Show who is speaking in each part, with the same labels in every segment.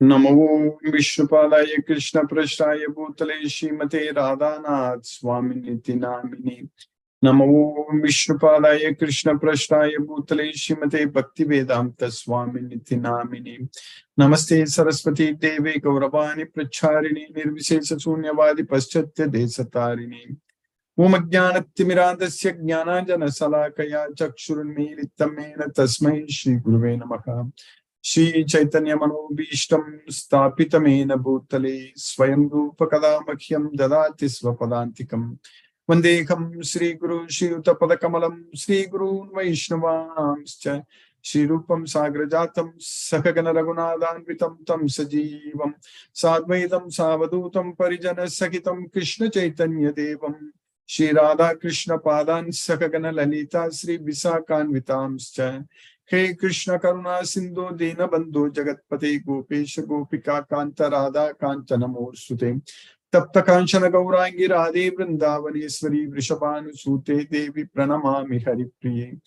Speaker 1: Namo Vishnupadaya Krishna Prasthaya Bhutale Srimate Radhanath Swaminiti Namini. Namo Vishnupadaya Krishna Prasthaya Bhutale Srimate Bhaktivedanta Swaminiti Namini. Namaste Saraswati Devi Gauravani Pracharini Nirvishesha Sunyavadi Paschatya Desatarini. Om Jnanatimirandasya Jnananjana Salakaya Chakshurunmilitamena Tasmai Shri Guruve Namaha. Shri Chaitanya Manobhishtam Stapitamena Bhutale Swayam Rupa Kadamakyam Dadati Svapadantikam Vandekam Shri Guru Shri Utapadakamalam Shri Guru Vaishnavamscha Shri Rupam Sagrajatam Sakagana Raghunathanvitam Tam Sajivam Sadvaitam Savadutam Parijana Sakitam Krishna Chaitanya Devam Shri Radha Krishna Padan Sakagana Lalita Shri Visakanvitamscha Hey Krishna Karuna Sindhu Dina Bandhu Jagatpate Gopesha Gopika Kanta Radha Kanchana Morsute Tapta Kanchana Gaurangi Radhe Vrindavaneshwari Vrishabhanu Sute Devi Pranamami Haripriye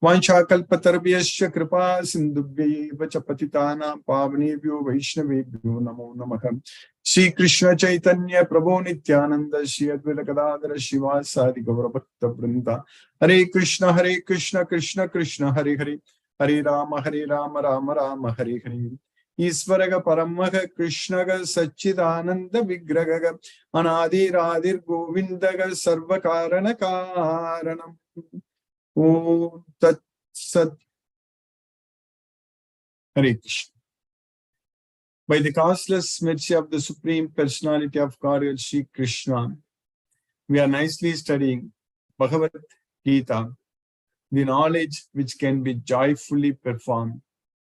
Speaker 1: Vansha Kalpatarvyasya Kripa Sindhubhye Vachapatitana Pavnebhyo Vaishnavebhyo Namo Namaha Shri Krishna Chaitanya Prabhu Nityananda Shri Advaita Gadadhara Shivasadi Gaura Bhakta Vrinda Hare Krishna Krishna Krishna Hare Hare Hare Rama Rama Rama Hare Hare Isvaraga Paramaga Krishnaga Satchidananda Vigraga Anadi Radhir Govindaga Sarvakarana Karanam Om Tat Sat Hare Krishna. By the causeless mercy of the Supreme Personality of Godhead Shri Krishna, we are nicely studying Bhagavad Gita, the knowledge which can be joyfully performed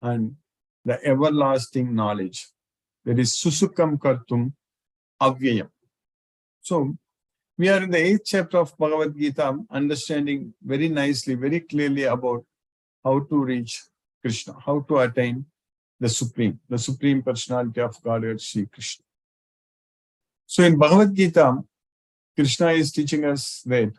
Speaker 1: and the everlasting knowledge. That is Susukam Kartum Avyayam. So, we are in the 8th chapter of Bhagavad Gita, understanding very nicely, very clearly about how to reach Krishna, how to attain the Supreme Personality of Godhead, Sri Krishna. So, in Bhagavad Gita, Krishna is teaching us that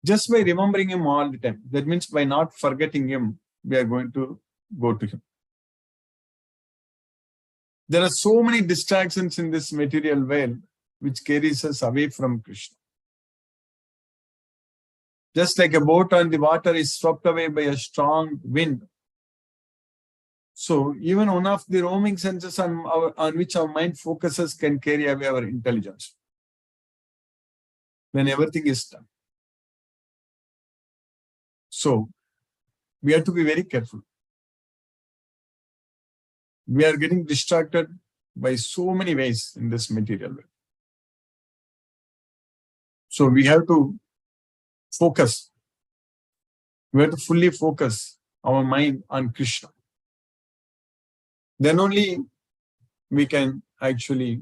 Speaker 1: just by remembering him all the time, that means by not forgetting him, we are going to go to him. There are so many distractions in this material world which carries us away from Krishna. Just like a boat on the water is swept away by a strong wind. So even one of the roaming senses on which our mind focuses can carry away our intelligence when everything is done. So we have to be very careful. We are getting distracted by so many ways in this material world. So we have to focus. We have to fully focus our mind on Krishna. Then only we can actually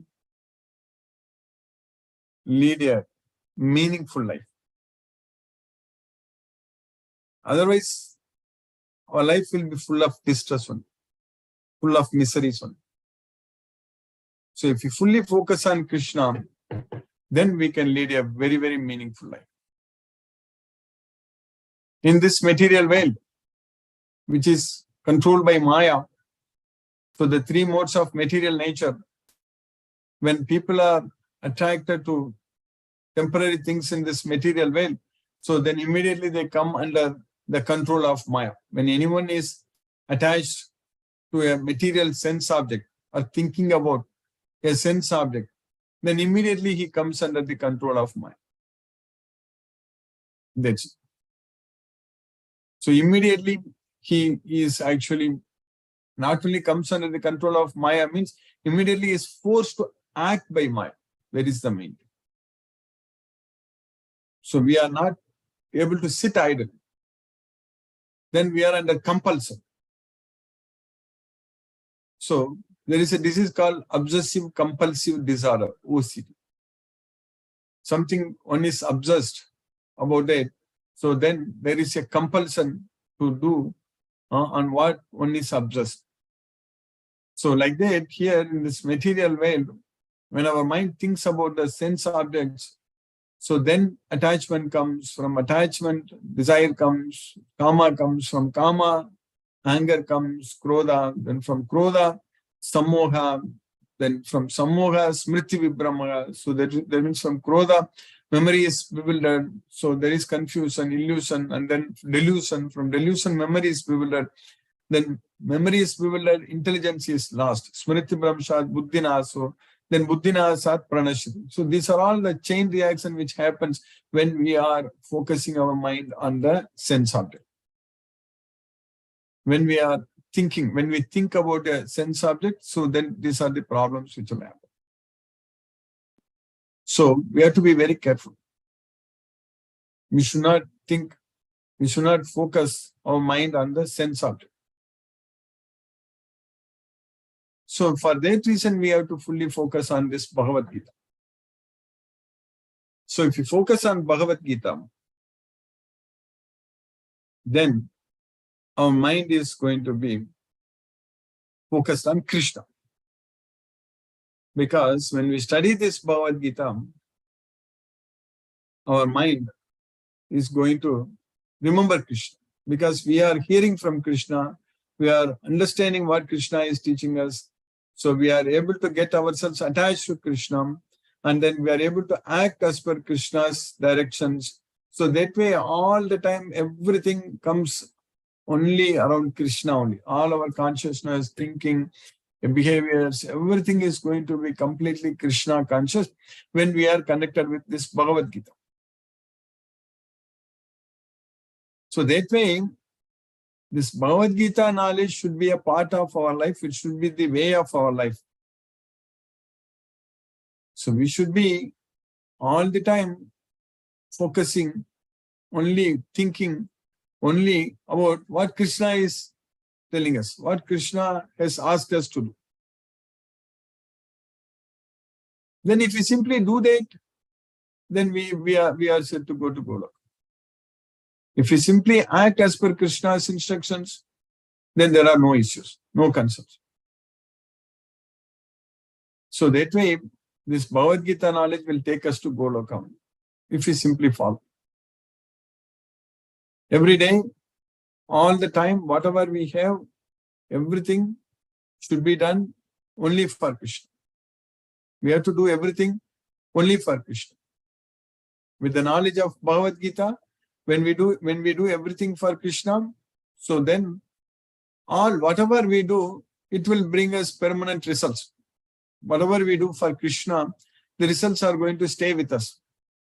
Speaker 1: lead a meaningful life. Otherwise, our life will be full of distress one, full of miseries one. So if we fully focus on Krishna, then we can lead a very, very meaningful life. In this material world, which is controlled by Maya, so the three modes of material nature, when people are attracted to temporary things in this material world, so then immediately they come under the control of Maya. When anyone is attached to a material sense object or thinking about a sense object, then immediately he comes under the control of Maya. That's it. So immediately he is actually not only comes under the control of Maya, means immediately is forced to act by Maya. That is the main thing. So we are not able to sit idle. Then we are under compulsion. So there is a disease called obsessive compulsive disorder, OCD. Something one is obsessed about it. So then there is a compulsion to do on what one is obsessed. So like that, here in this material world, when our mind thinks about the sense objects, so then attachment comes, from attachment, desire comes, from kama, anger comes, krodha, then from krodha, Sammoha, then from Sammoha, Smriti Vibhramaha. So that means from Krodha, memory is bewildered. So there is confusion, illusion, and then delusion. From delusion, memory is bewildered. Then memory is bewildered, intelligence is lost. Smriti Brahmshat, Buddhinaso, then Buddhinasat Pranashati. So these are all the chain reaction which happens when we are focusing our mind on the sense object. When we are thinking, when we think about a sense object, so then these are the problems which will happen. So we have to be very careful. We should not think, we should not focus our mind on the sense object. So for that reason, we have to fully focus on this Bhagavad Gita. So if you focus on Bhagavad Gita, then our mind is going to be focused on Krishna. Because when we study this Bhagavad Gita, our mind is going to remember Krishna. Because we are hearing from Krishna, we are understanding what Krishna is teaching us. So we are able to get ourselves attached to Krishna, and then we are able to act as per Krishna's directions. So that way, all the time, everything comes only around Krishna only. All our consciousness, thinking, behaviors, everything is going to be completely Krishna conscious when we are connected with this Bhagavad Gita. So that way, this Bhagavad Gita knowledge should be a part of our life. It should be the way of our life. So we should be all the time focusing, only thinking, only about what Krishna is telling us, what Krishna has asked us to do. Then if we simply do that, then we are set to go to Golok. If we simply act as per Krishna's instructions, then there are no issues, no concerns. So that way, this Bhagavad Gita knowledge will take us to Golokam if we simply follow. Every day, all the time, whatever we have, everything should be done only for Krishna. We have to do everything only for Krishna. With the knowledge of Bhagavad Gita, when we do everything for Krishna, so then whatever we do, it will bring us permanent results. Whatever we do for Krishna, the results are going to stay with us.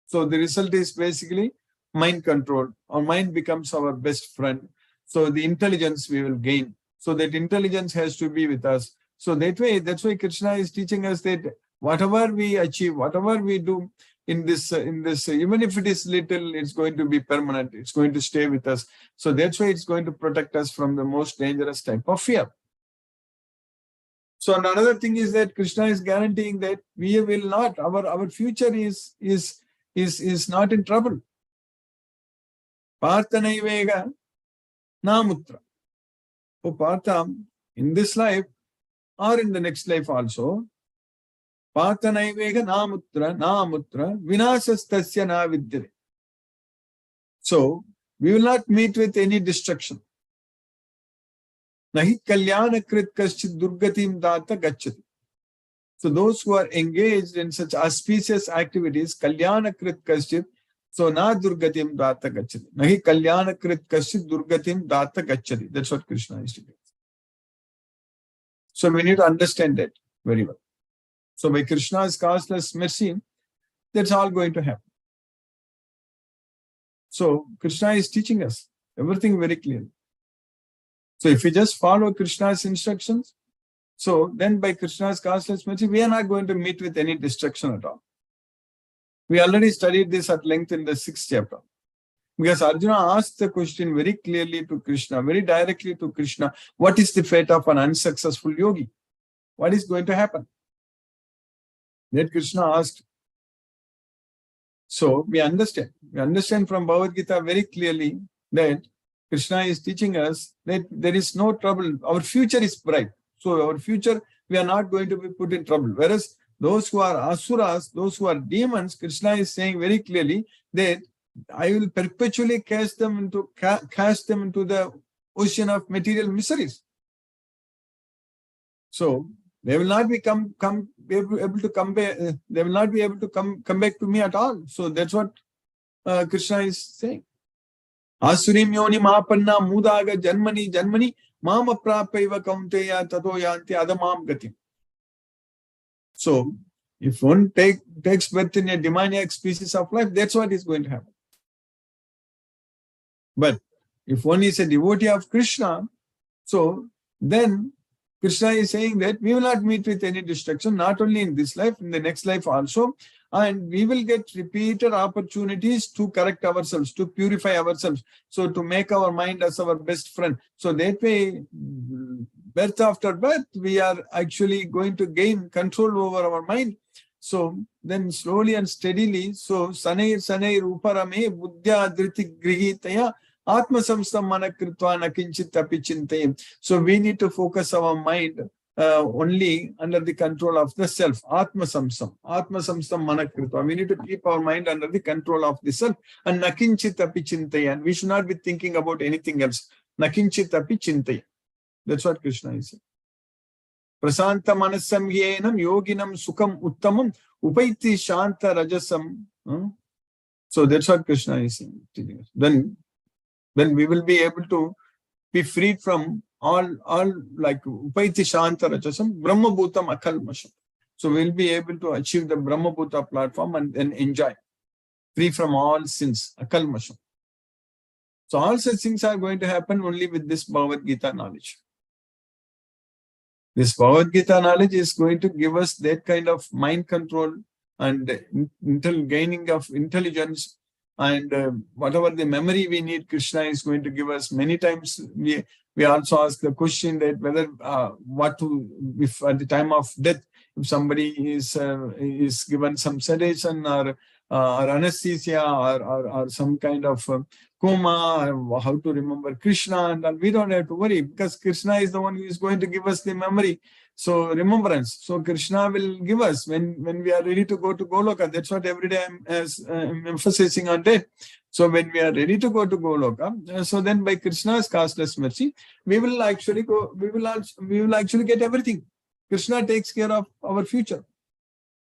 Speaker 1: So the result is basically mind control. Our mind becomes our best friend. So the intelligence we will gain. So that intelligence has to be with us. So that's why Krishna is teaching us that whatever we achieve, whatever we do in this, even if it is little, it's going to be permanent. It's going to stay with us. So that's why it's going to protect us from the most dangerous type of fear. So another thing is that Krishna is guaranteeing that we will not, our future is not in trouble. Partha namutra. Oh Partha, in this life or in the next life also, Partha namutra vinasastasya na vidyate. So we will not meet with any destruction. Nahi kalyanakrit kaschit durgatim data gacchati. So those who are engaged in such auspicious activities, kalyanakrit kaschit, so na durgatim data gacchati. Nahi kalyanakrit kaschit durgatim data gacchati. That's what Krishna is doing. So we need to understand that very well. So by Krishna's causeless mercy, that's all going to happen. So Krishna is teaching us everything very clearly. So if we just follow Krishna's instructions, so then by Krishna's causeless mercy, we are not going to meet with any destruction at all. We already studied this at length in the 6th chapter. Because Arjuna asked the question very clearly to Krishna, very directly to Krishna, what is the fate of an unsuccessful yogi? What is going to happen? That Krishna asked. So we understand from Bhagavad Gita very clearly that Krishna is teaching us that there is no trouble. Our future is bright. So our future, we are not going to be put in trouble. Whereas those who are asuras, those who are demons, Krishna is saying very clearly that I will perpetually cast them into the ocean of material miseries. So They will not be able to come back. They will not be able to come back to me at all. So that's what Krishna is saying. Asurim yoni mapanna mudaga janmani mama prapaiva kaunteya tato yanti adamam gati. So if one takes birth in a demoniac species of life, that's what is going to happen. But if one is a devotee of Krishna, so then Krishna is saying that we will not meet with any destruction, not only in this life, in the next life also, and we will get repeated opportunities to correct ourselves, to purify ourselves, so to make our mind as our best friend. So that way, birth after birth, we are actually going to gain control over our mind. So then slowly and steadily, so sanair uparame buddhya dhriti grihitaya atma samstam manakritva nakinchit api chintayam. So we need to focus our mind only under the control of the self. Atma samstam manakritva. We need to keep our mind under the control of the self. And nakinchit api chintayam. We should not be thinking about anything else. Nakinchit api chintayam. That's what Krishna is saying. Prasanta manasamyenam yoginam sukham uttamam upaiti shanta rajasam. So that's what Krishna is saying. Then we will be able to be freed from all like upaiti shanta rajasam brahma bhutam akalmasham. So we'll be able to achieve the brahma bhuta platform and then enjoy, free from all sins, akalmasham. So all such things are going to happen only with this Bhagavad Gita knowledge. This Bhagavad Gita knowledge is going to give us that kind of mind control and gaining of intelligence, and whatever the memory we need, Krishna is going to give us. Many times we also ask the question that whether if at the time of death, if somebody is given some sedation or anesthesia or some kind of coma, how to remember Krishna, and we don't have to worry, because Krishna is the one who is going to give us the memory, so remembrance. So Krishna will give us when we are ready to go to Goloka. That's what every day I'm emphasizing on that. So when we are ready to go to Goloka, so then by Krishna's causeless mercy, we will actually go. We will actually get everything. Krishna takes care of our future.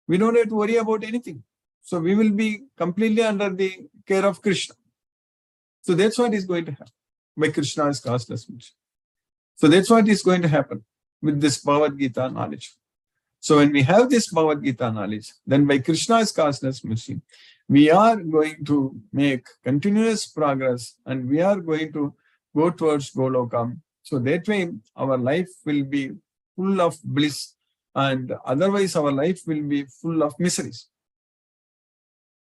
Speaker 1: We don't have to worry about anything. So we will be completely under the care of Krishna. So that's what is going to happen by Krishna's causeless mercy. So that's what is going to happen with this Bhagavad Gita knowledge. So when we have this Bhagavad Gita knowledge, then by Krishna's causeless mercy, we are going to make continuous progress and we are going to go towards Golokam. So that way our life will be full of bliss, and otherwise our life will be full of miseries.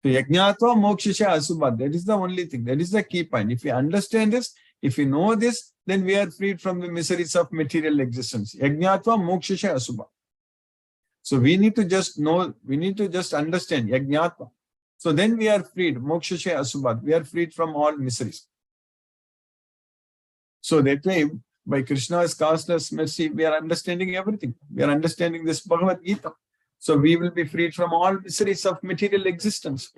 Speaker 1: So yajñātva mokṣasya asubhat. That is the only thing. That is the key point. If we understand this, if we know this, then we are freed from the miseries of material existence. Yajñātva mokṣasya asubhat. So we need to just know, we need to just understand yajñātva. So then we are freed. Mokṣasya asubhat. We are freed from all miseries. So that way, by Krishna's causeless mercy, we are understanding everything. We are understanding this Bhagavad Gita. So we will be freed from all miseries of material existence.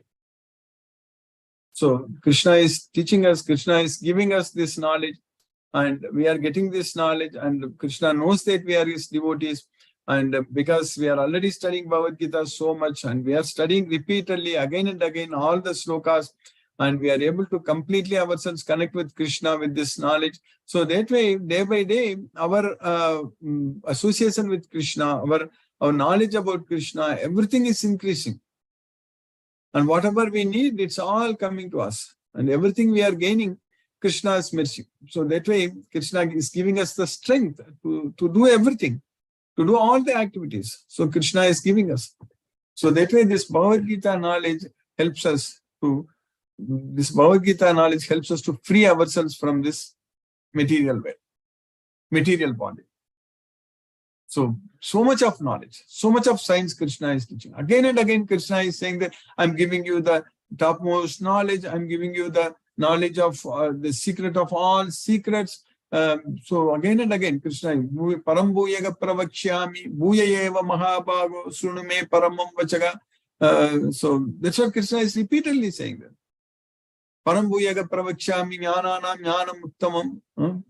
Speaker 1: So Krishna is teaching us, Krishna is giving us this knowledge, and we are getting this knowledge, and Krishna knows that we are his devotees. And because we are already studying Bhagavad Gita so much, and we are studying repeatedly again and again all the slokas, and we are able to completely ourselves connect with Krishna with this knowledge. So that way, day by day, our association with Krishna, our knowledge about Krishna, everything is increasing. And whatever we need, it's all coming to us. And everything we are gaining, Krishna's mercy. So that way, Krishna is giving us the strength to do everything, to do all the activities. So Krishna is giving us. So that way, this Bhagavad Gita knowledge helps us to free ourselves from this material world, material body. So much of knowledge, so much of science Krishna is teaching. Again and again, Krishna is saying that I'm giving you the topmost knowledge. I'm giving you the knowledge of the secret of all secrets. So again and again, Krishna, param bhuyaga pravakshami, bhuya eva mahabhago, srunume paramam vachaga. So that's what Krishna is repeatedly saying that. Param bhuyaga pravakshami, jnananam jnanam uttamam.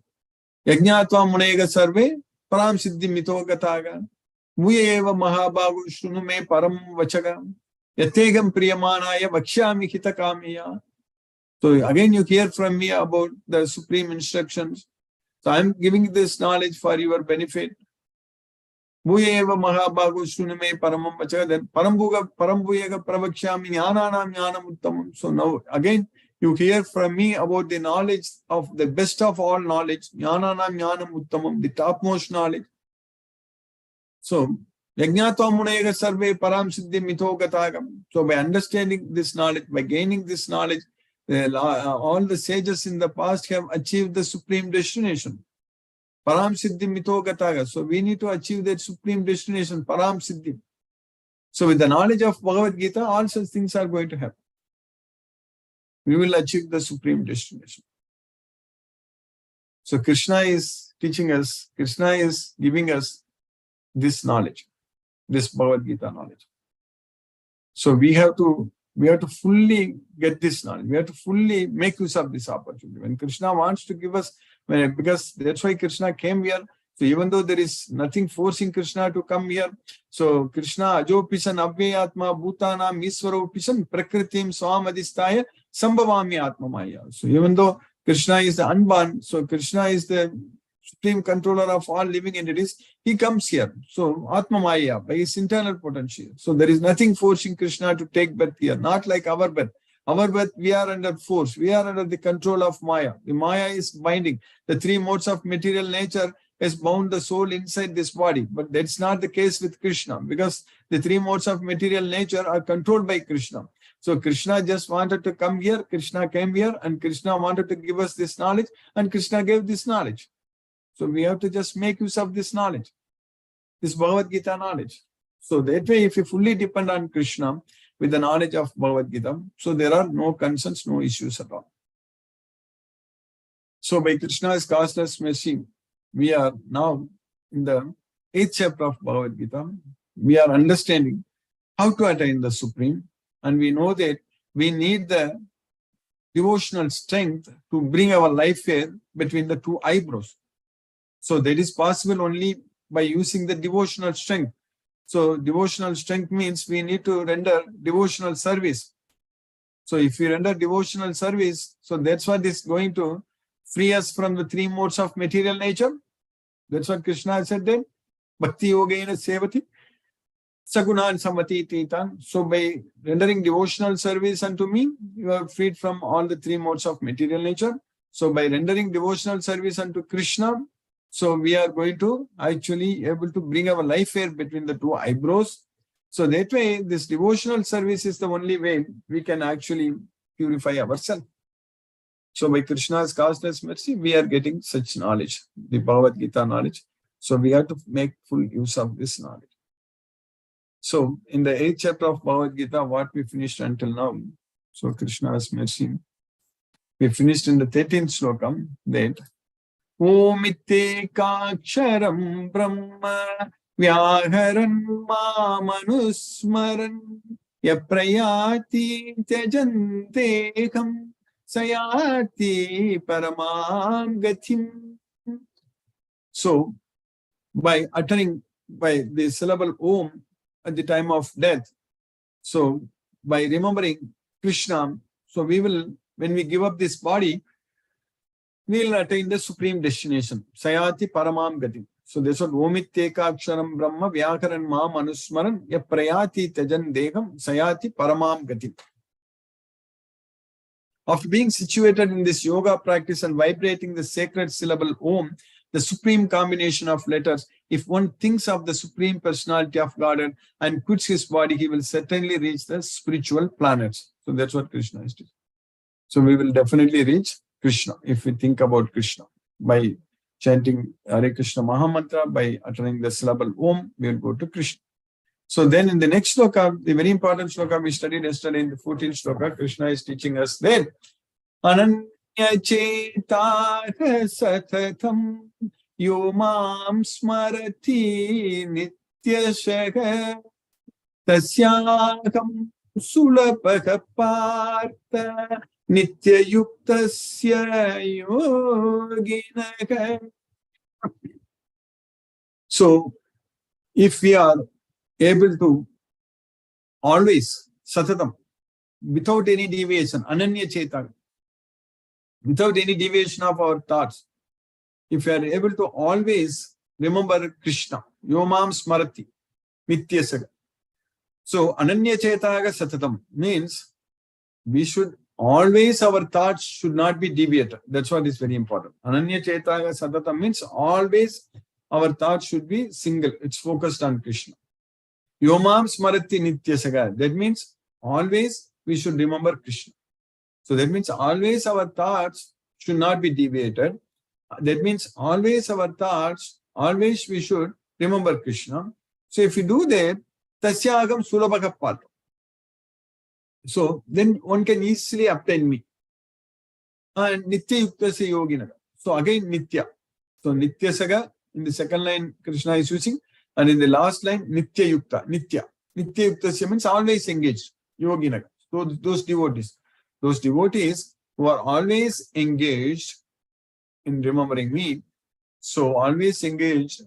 Speaker 1: Yajñātva munega sarve, param siddhi mito gataga. Muyeva Mahabhago Shrunume Param Vachaga. Yategam Priyamanaya Vakshami Hitakamiya. So again, you hear from me about the supreme instructions. So I'm giving this knowledge for your benefit. Bhuyeva Mahabhago Shrunume Paramam Vachaga. Then Parambuyega Pravakshami Jnananam Jnanam Uttamam. So now again, you hear from me about the knowledge of the best of all knowledge. Jnananam Jnanam Uttamam, the topmost knowledge. So, Yajnatva Munega Sarve Param Siddhi Mitho Gatagam. So, by understanding this knowledge, by gaining this knowledge, all the sages in the past have achieved the supreme destination. Param Siddhi Mitho Gataga. So, we need to achieve that supreme destination, Param Siddhi. So, with the knowledge of Bhagavad Gita, all such things are going to happen. We will achieve the supreme destination. So, Krishna is teaching us, Krishna is giving us this knowledge, this Bhagavad Gita knowledge. So we have to fully get this knowledge. We have to fully make use of this opportunity. When Krishna wants to give us, because that's why Krishna came here. So even though there is nothing forcing Krishna to come here, so Krishna ajo pisan abhyatma bhutanam iswaro pisan prakritim swamadistaya sambhavami atma maya. So even though Krishna is the unborn, so Krishna is the supreme controller of all living entities, he comes here. So Atma Maya, by his internal potential. So there is nothing forcing Krishna to take birth here, not like our birth. Our birth, we are under force. We are under the control of Maya. The Maya is binding. The three modes of material nature has bound the soul inside this body. But that's not the case with Krishna, because the three modes of material nature are controlled by Krishna. So Krishna just wanted to come here. Krishna came here, and Krishna wanted to give us this knowledge, and Krishna gave this knowledge. So we have to just make use of this knowledge, this Bhagavad Gita knowledge. So that way, if you fully depend on Krishna with the knowledge of Bhagavad Gita, so there are no concerns, no issues at all. So by Krishna's causeless mercy, we are now in the 8th chapter of Bhagavad Gita. We are understanding how to attain the Supreme, and we know that we need the devotional strength to bring our life here between the two eyebrows. So that is possible only by using the devotional strength. So devotional strength means we need to render devotional service. So if we render devotional service, so that's what is going to free us from the three modes of material nature. That's what Krishna said then. Bhakti yogena sevati sagunan samati titan. So by rendering devotional service unto me, you are freed from all the three modes of material nature. So by rendering devotional service unto Krishna, so we are going to actually able to bring our life here between the two eyebrows. So that way, this devotional service is the only way we can actually purify ourselves. So by Krishna's causeless mercy, we are getting such knowledge, the Bhagavad Gita knowledge. So we have to make full use of this knowledge. So in the 8th chapter of Bhagavad Gita, what we finished until now, so Krishna's mercy, we finished in the 13th slokam that Omite Brahma Vyaharan Mamanusmaran Yaprayati Tejanteham Sayati Paramam Gatim. So by uttering by the syllable Om at the time of death, so by remembering Krishna, so we will, when we give up this body, we will attain the supreme destination. Sayati Paramam Gati. So this was Omityeka Aksharam Brahma Vyakaran Mam Anusmaran Yaprayati Tajan Deham Sayati Paramam Gati. After being situated in this yoga practice and vibrating the sacred syllable Om, the supreme combination of letters, if one thinks of the supreme personality of Godhead and quits his body, he will certainly reach the spiritual planets. So that's what Krishna is doing. So we will definitely reach Krishna if we think about Krishna by chanting Hare Krishna Mahamantra, by uttering the syllable Om, we will go to Krishna. So then in the next sloka, the very important sloka we studied yesterday in the 14th sloka, Krishna is teaching us that Ananya Chetah Satatam Yomam Smarati Nityashaka Tasyakam Sulabhaka Partha Nitya Yuktasya Yoginaka. So if we are able to always satatam, without any deviation, ananya cheta, without any deviation of our thoughts, if we are able to always remember Krishna, yomam smarati, nityasaga. So ananya chetaga satatam means we should always, our thoughts should not be deviated. That's what is very important. Ananya chetaga satatam means always our thoughts should be single. It's focused on Krishna. Yomam smarati nityasaga. That means always we should remember Krishna. So that means always our thoughts should not be deviated. That means always our thoughts, always we should remember Krishna. So if we do that, tasyagam sulabhaka pata. So then one can easily obtain me. And nitya yuktasya yoginaga. So again nitya. So nitya saga, in the second line Krishna is using, and in the last line nitya yukta, nitya. Nitya yuktasya means always engaged, yoginaga. So those devotees who are always engaged in remembering me, so always engaged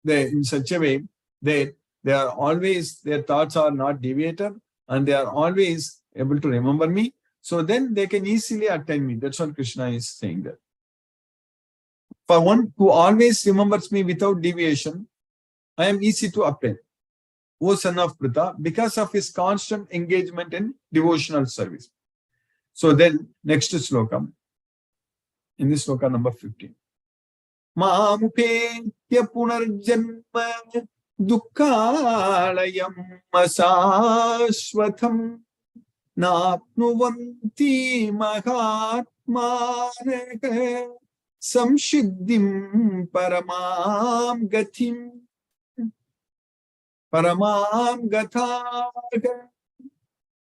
Speaker 1: in such a way that they are always, their thoughts are not deviated and they are always able to remember me. So then they can easily attain me. That's what Krishna is saying there. For one who always remembers me without deviation, I am easy to obtain. O son of Pritha, because of his constant engagement in devotional service. So then, next slokam, in this sloka number 15. Mamupetya punarjanma dukkalayam asashvatham napnuvanti mahatmanaha samshiddhim paramam gathim paramam gathaga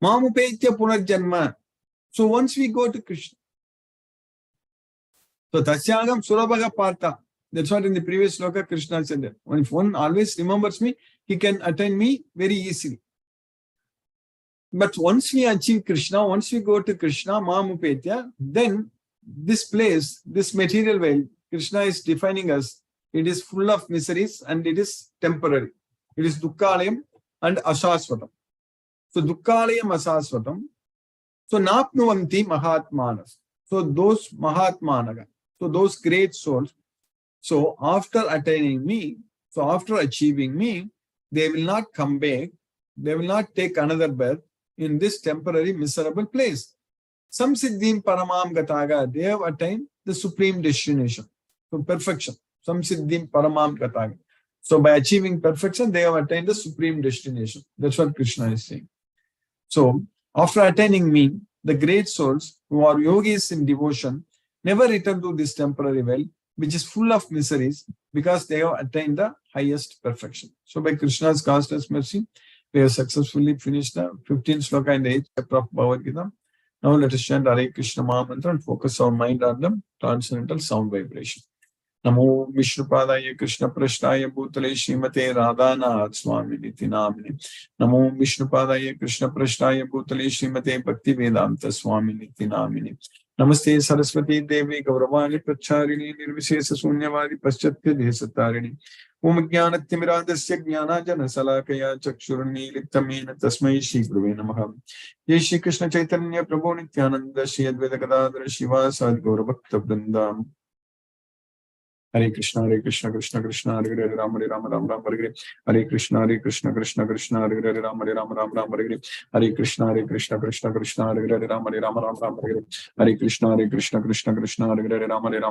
Speaker 1: mamupetya punarjanma. So once we go to Krishna, so tasyagam sulabhaga partha. That's what in the previous sloka Krishna said that. If one always remembers me, he can attain me very easily. But once we achieve Krishna, once we go to Krishna, Mamupetya, then this place, this material world, Krishna is defining us, it is full of miseries and it is temporary. It is dukkhalayam and asasvatam. So dukkhalayam asasvatam. So napnuvanti mahatmanas. So those mahatmanaga, so those great souls, so after attaining me, so after achieving me, they will not come back, they will not take another birth in this temporary miserable place. Samsiddhim paramam gataga, they have attained the supreme destination, so perfection. Samsiddhim paramam gataga. So by achieving perfection, they have attained the supreme destination. That's what Krishna is saying. So after attaining me, the great souls who are yogis in devotion never return to this temporary well, which is full of miseries, because they have attained the highest perfection. So by Krishna's causeless mercy, we have successfully finished the 15th sloka in the 8th chapter of Bhagavad Gita. Now let us chant Hare Krishna Mahamantra and focus our mind on the transcendental sound vibration. Namo Vishnupadaya Krishna Prashtaya Bhutale Srimate Radhanath Swami Niti Namini. Namo Vishnupadaya Krishna Prashtaya Bhutale Srimate Bhakti Vedanta Swami Niti Namini. Namaste Saraswati Devi Gauravani Pracharini Nirvishesa Sunyavadi Paschatya Desatarini. Om Jnanathimiradasya Jnanajana Salakaya Chakshurni Littamena Tasmai Shri Guruve Namaha. Jai Shri Krishna Chaitanya Prabhu Nityananda Shri Advaita Gadadhara Shiva Sadi Gaura Bhakta Vrindam. Hare Krishna, Krishna Krishna, Hare Hare, Ram Ram, Hare Hare. Hare Krishna, Krishna Krishna, Hare Hare, Ram Ram, Hare Hare. Hare Krishna, Krishna Krishna, Hare Hare, Ram Ram, Hare Hare. Hare Krishna, Krishna Krishna, Hare Hare, Ram Ram, Hare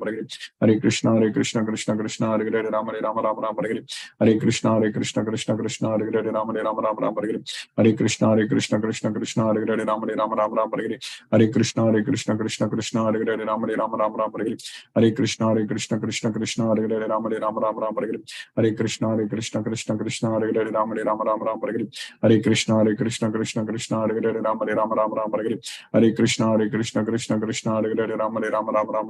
Speaker 1: Hare. Hare Krishna, Krishna Krishna, Hare Hare, Ram Ram, Hare Hare. Hare Krishna, Krishna Krishna, Hare Hare, Ram Ram, Hare Hare. Hare Krishna, Krishna Krishna, Hare Hare, Ram Ram, Hare Hare. Hare Krishna, Krishna Krishna, Hare Hare, Ram Ram, Hare Hare. Hare Krishna, Krishna Hare Hare, Ram Ram, Hare Hare. Hare Krishna, Krishna Krishna, Hare Hare, Ram Ram, Hare Hare. Hare Krishna, Krishna Krishna, Hare Hare, Ram Ram, Hare Hare. Hare Krishna, Krishna Krishna, Hare Hare, Ram Ram, Hare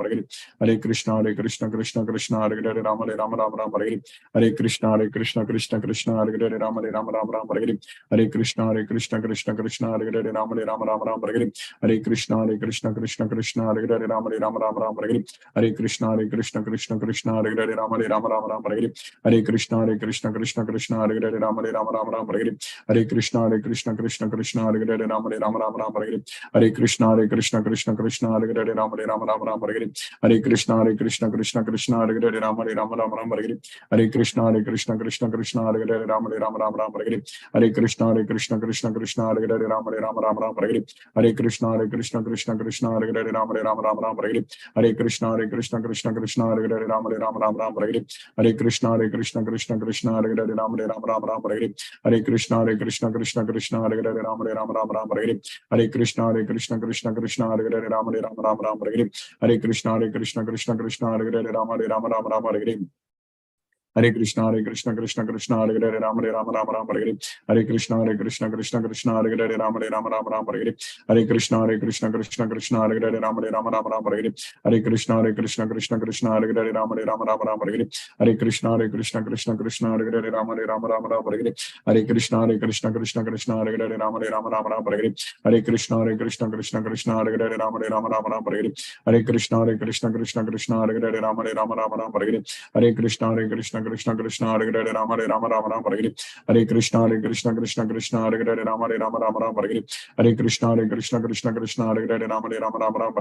Speaker 1: Hare. Hare Krishna, Krishna Krishna, Hare Hare, Ram Ram, Hare Hare. Hare Krishna, Krishna Krishna, Hare Hare, Ram Ram, Hare Hare. Hare Krishna, Krishna Krishna, Hare Hare, Ram Ram, Hare Hare. Hare Krishna, Krishna Krishna, Hare Hare, Ram Ram, Hare Hare. Hare Krishna, Krishna Krishna Krishna Hare Hare Hare Rama Rama Rama Hare Hare Krishna Krishna Krishna Hare Hare Hare Rama Rama Rama Hare Hare Krishna Krishna Krishna Hare Hare Rama Rama Rama Hare Hare Krishna Krishna Krishna Hare Hare Rama Rama Rama Hare Hare Krishna Krishna Krishna Hare Hare Rama Rama Rama Hare Hare Krishna Krishna Hare Hare Rama Rama Rama Hare Hare Krishna Krishna Hare Hare Rama Rama Rama Hare Hare Krishna Krishna Hare Hare Rama Rama Rama Hare Hare Krishna Krishna Hare Hare Rama Rama Rama Hare Hare Krishna Krishna Hare Hare Rama Rama Rama Hare Hare Krishna Krishna Hare Hare Rama Rama Hare Hare Krishna Krishna Hare Hare Rama Rama Hare Hare Krishna Krishna Hare Hare Rama Rama Hare Hare Krishna Krishna Hare Hare Rama Rama Hare Hare Krishna Krishna Hare Hare Rama Rama Hare Hare Krishna Krishna Hare Hare Rama Rama Hare Hare Krishna Krishna Hare Hare Rama Rama Hare Hare Krishna Krishna Hare Hare Rama Rama Hare Hare Krishna Krishna Hare Hare Rama Rama Hare Hare Krishna Krishna Hare Hare Rama Rama Hare Hare Krishna Krishna Hare Hare Rama Rama Hare Hare Krishna Krishna Hare Hare Rama Rama Hare Hare Krishna Krishna Hare Hare Rama Rama Hare Hare Krishna Krishna Hare Hare Rama Rama Hare Hare Krishna Krishna Hare Hare Rama Rama Hare Hare Krishna Krishna Hare Hare Rama Rama Hare Hare Krishna Krishna Hare Hare Rama Rama Hare Hare Krishna Krishna Hare Hare Rama Rama Hare Hare Krishna Krishna Hare Hare Rama Rama Hare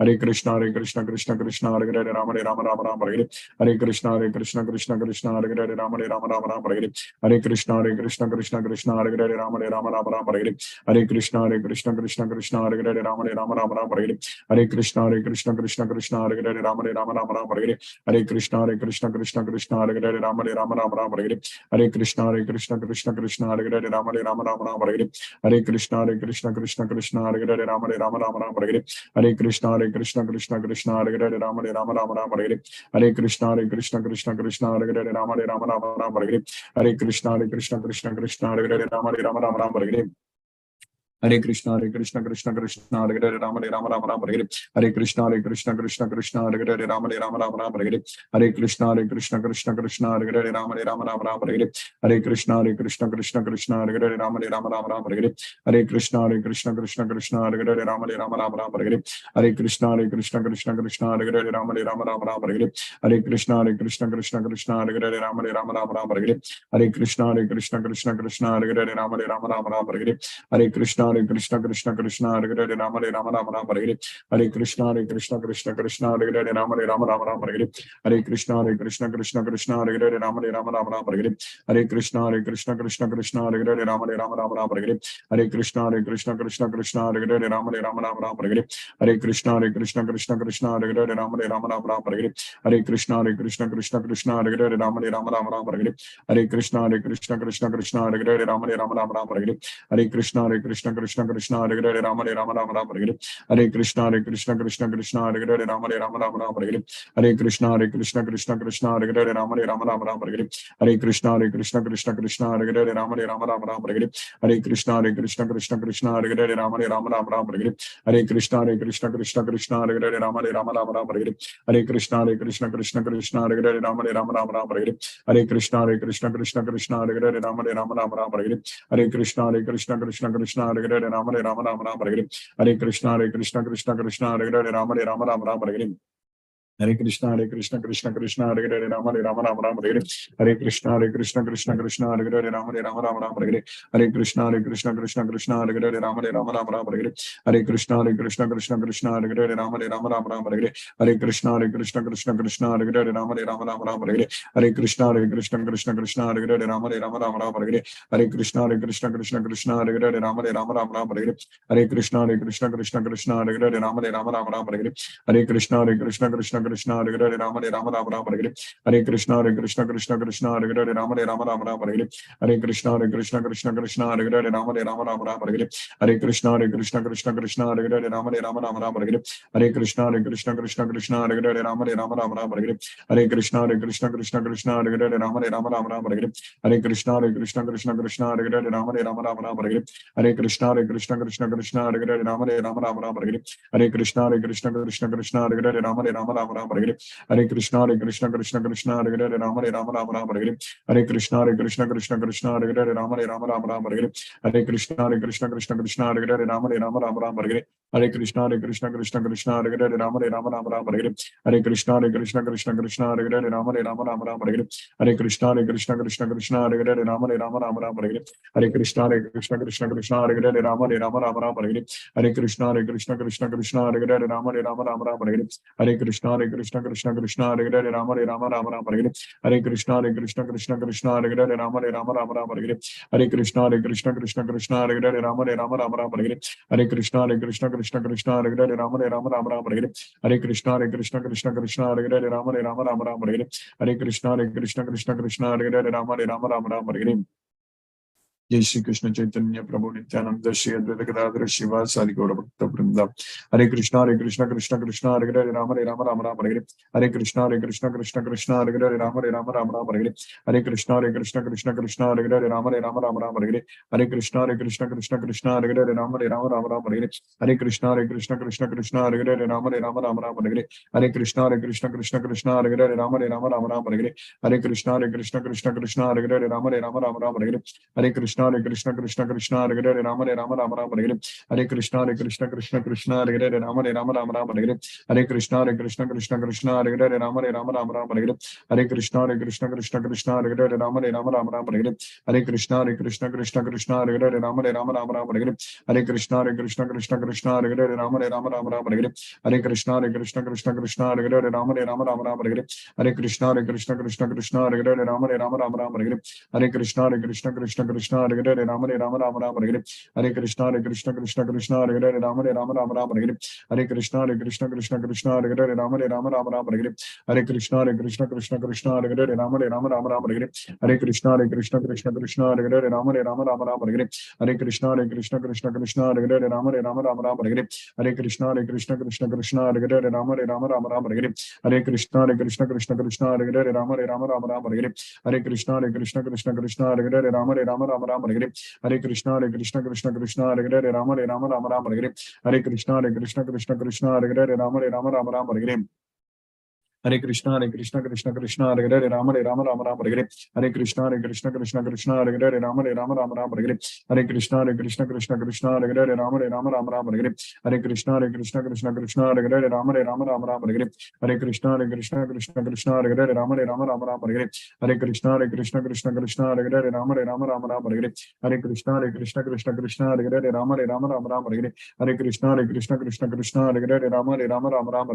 Speaker 1: Hare Krishna Krishna Hare Hare Rama Rama Hare Hare Krishna Krishna Hare Hare Rama Rama Hare Hare Krishna Krishna Hare Hare Rama Rama Hare Hare Krishna Krishna Hare Hare Rama Rama Hare Hare Krishna Krishna Hare Hare Rama Rama Hare Hare Krishna Krishna Hare Hare Rama Rama Hare Hare Krishna Krishna Hare Hare Rama Rama Hare Hare Krishna Krishna Hare Hare Rama Rama Hare Hare Krishna Krishna Hare Hare Rama Rama Hare Hare Krishna Krishna Hare Hare Rama Rama Hare Hare Krishna Krishna Hare Hare Rama Rama Hare Hare Krishna Krishna Hare Hare Rama Rama Hare Hare Krishna Krishna Hare Hare Rama Rama Hare Hare Krishna Krishna Hare Hare Rama Rama Hare Hare Krishna Krishna Hare Hare Rama Rama Hare Hare Krishna Krishna Hare Hare Rama Rama Hare Hare Krishna Krishna Hare Hare Rama Rama Hare Hare Krishna Krishna Hare Hare Rama Rama Hare Hare Krishna Krishna Hare Hare Rama Rama Hare Hare Krishna Krishna Hare Hare Rama Rama Hare Hare Krishna Krishna Hare Hare Rama Rama Hare Hare Krishna Krishna Hare Hare Rama Rama Hare Hare Krishna Krishna Hare Hare Rama Rama Hare Hare Krishna Krishna Hare Hare Rama Rama Hare Hare Krishna Krishna Hare Hare Rama Rama Hare Hare Krishna Krishna Hare Hare Rama Rama Hare Hare Krishna Krishna Hare Hare Rama Rama Hare Hare Krishna Krishna Hare Hare Rama Rama Hare Hare Krishna Krishna Hare Hare Rama Rama Hare Hare Krishna Krishna Hare Hare Rama Rama Hare Hare Krishna Krishna Hare Hare Rama Rama Hare Hare Krishna Krishna Hare Hare Rama Rama Hare Hare Krishna Krishna Hare Hare Rama Rama Hare Hare Krishna Krishna Hare Hare Rama Rama Hare Hare Krishna Krishna Hare Hare Rama Rama Hare Hare Krishna Krishna Hare Hare Rama Rama Hare Hare Krishna Krishna Hare Hare Rama Rama Hare Hare Krishna Krishna Hare Hare Rama Rama Hare Hare Krishna Krishna Hare Hare Rama Rama Hare Hare Krishna Krishna Hare Hare Rama Rama Hare Hare Krishna Krishna Hare Hare Rama Rama Hare Hare Krishna Krishna Hare Hare Rama Rama Hare Hare Krishna Krishna Hare Hare Rama Rama Hare Hare Krishna Krishna Hare Hare Rama Rama Hare Hare Krishna Krishna Hare Hare Rama Rama Hare Hare Krishna Krishna Hare Hare Rama Rama Hare Hare Krishna Krishna Hare Hare Rama Rama Hare Hare Krishna Krishna Hare Hare Rama Rama Hare Hare Krishna Krishna Hare Hare Rama Rama Hare Hare Krishna Krishna Hare Hare Rama Rama Ram Hare Hare Krishna Krishna Krishna Hare Hare Ram Ram Hare Hare Krishna Krishna Krishna Hare Hare Ram Ram Hare Hare Krishna Krishna Hare Hare Ram Ram Hare Hare Krishna Krishna Hare Hare Ram Ram Hare Hare Krishna Krishna Hare Hare Ram Ram Hare Hare Krishna Krishna Hare Hare Ram Ram Hare Hare Krishna Krishna Hare Hare Ram Ram Hare Hare Krishna Krishna Hare Hare Ram Ram Hare Hare Krishna Krishna Hare Hare Ram Ram Hare Hare Krishna Krishna Hare Hare Ram Ram Hare Hare Krishna Krishna Hare Hare Ram Ram Hare Hare Krishna Krishna Hare Hare Ram Ram Hare Hare Krishna Krishna Hare Hare Ram Ram Hare Hare Krishna Krishna Hare Hare Ram Ram Hare Jai Shri Krishna Chaitanya Prabhu Nityananda Shri Advaita Gadadhara Shiva Sadi Gaura Bhakta Vrinda Hare Krishna Krishna Krishna Hare Hare Rama Rama Hare Hare Krishna Krishna Hare Hare Rama Rama Hare Hare Krishna Krishna Hare Hare Rama Rama Hare Hare Krishna Krishna Hare Hare Rama Rama Hare Hare Krishna Krishna Hare Hare Rama Rama Hare Hare Krishna Krishna Hare Hare Rama Rama Hare Hare Krishna Krishna Hare Hare Rama Rama Hare Hare Krishna Krishna Hare Hare Rama Hare Hare Krishna Krishna Hare Hare Rama Hare Hare Krishna Krishna Hare Hare Rama Hare Hare Krishna Krishna Hare Hare Rama Hare Hare Krishna Krishna Hare Hare Rama Hare Hare Krishna Krishna Hare Hare Rama Hare Hare Krishna Krishna Hare Hare Rama Hare Hare Krishna Krishna Hare Hare Rama Hare Hare Krishna Krishna Hare Hare Rama Hare Hare Krishna Krishna Hare Hare Rama Hare Hare Krishna Krishna Hare Hare Rama Hare Hare Krishna Krishna Hare Hare Rama Hare Hare Krishna Krishna Hare Hare Rama Hare Hare Krishna Krishna Hare Hare Rama Hare Hare Krishna Krishna Hare Hare Rama Hare Hare Krishna Krishna Hare Hare Rama Hare Hare Krishna Krishna Hare Hare Rama Hare Hare Krishna Krishna Hare Hare Rama Hare Hare Krishna Krishna Hare Hare Rama Hare Hare Krishna Krishna Hare Hare Rama Hare Hare Krishna Krishna Hare Hare Rama Hare Hare Krishna Krishna Hare Hare Rama Hare Hare Krishna Krishna Hare Hare Rama Hare Hare Krishna Krishna Hare Hare Rama Hare Hare Krishna Krishna Hare Hare Rama Hare Hare Krishna Krishna Hare Hare Rama Hare Hare Krishna Krishna Hare Hare Rama Hare Hare Krishna Krishna Hare Hare Rama Hare Hare Krishna Krishna Hare Hare Rama Hare Hare Krishna Krishna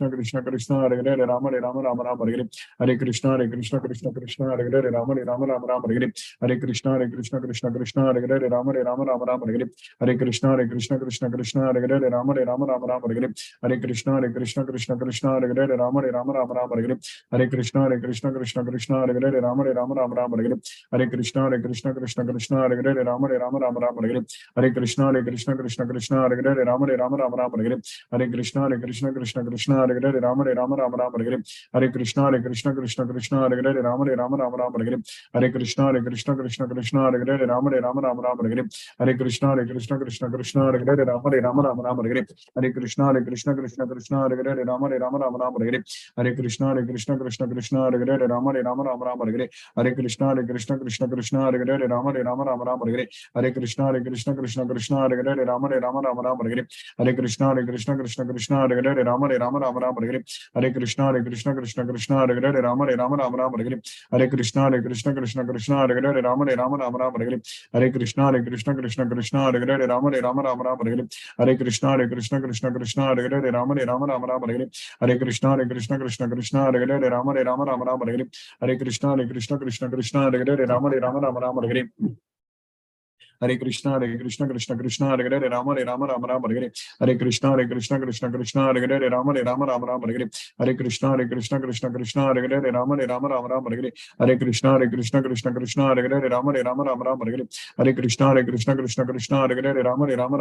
Speaker 1: Hare Hare Rama Hare Hare Krishna Krishna Hare Hare Rama Hare Hare Krishna Krishna Hare Hare Rama Hare Hare Krishna Krishna Hare Hare Rama Hare Hare Krishna Krishna Hare Hare Rama Hare Hare Krishna Krishna Hare Hare Rama Hare Hare Krishna Krishna Hare Hare Rama Hare Hare Krishna Krishna Hare Hare Rama Hare Hare Krishna Krishna Hare Hare Rama Hare Hare Krishna Krishna Hare Hare Rama Hare Hare Krishna Krishna Hare Hare Rama Hare Hare Krishna Krishna Hare Hare Rama Hare Hare Krishna Krishna Hare Hare Rama Hare Hare Krishna Krishna Hare Hare Rama Hare Hare Krishna Krishna Hare Hare Rama Hare Hare Krishna Krishna Hare Hare Rama Hare Hare Krishna Krishna Hare Hare Rama Hare Hare Krishna Krishna Hare Hare Rama Hare Hare Krishna Krishna Hare Hare Rama Hare Hare Krishna Krishna Hare Hare Rama Hare Hare Krishna Krishna Hare Hare Rama Hare Hare Krishna Krishna Hare Hare Rama Hare Hare Krishna Krishna Hare Hare Rama Hare Hare Krishna Krishna Hare Hare Rama Hare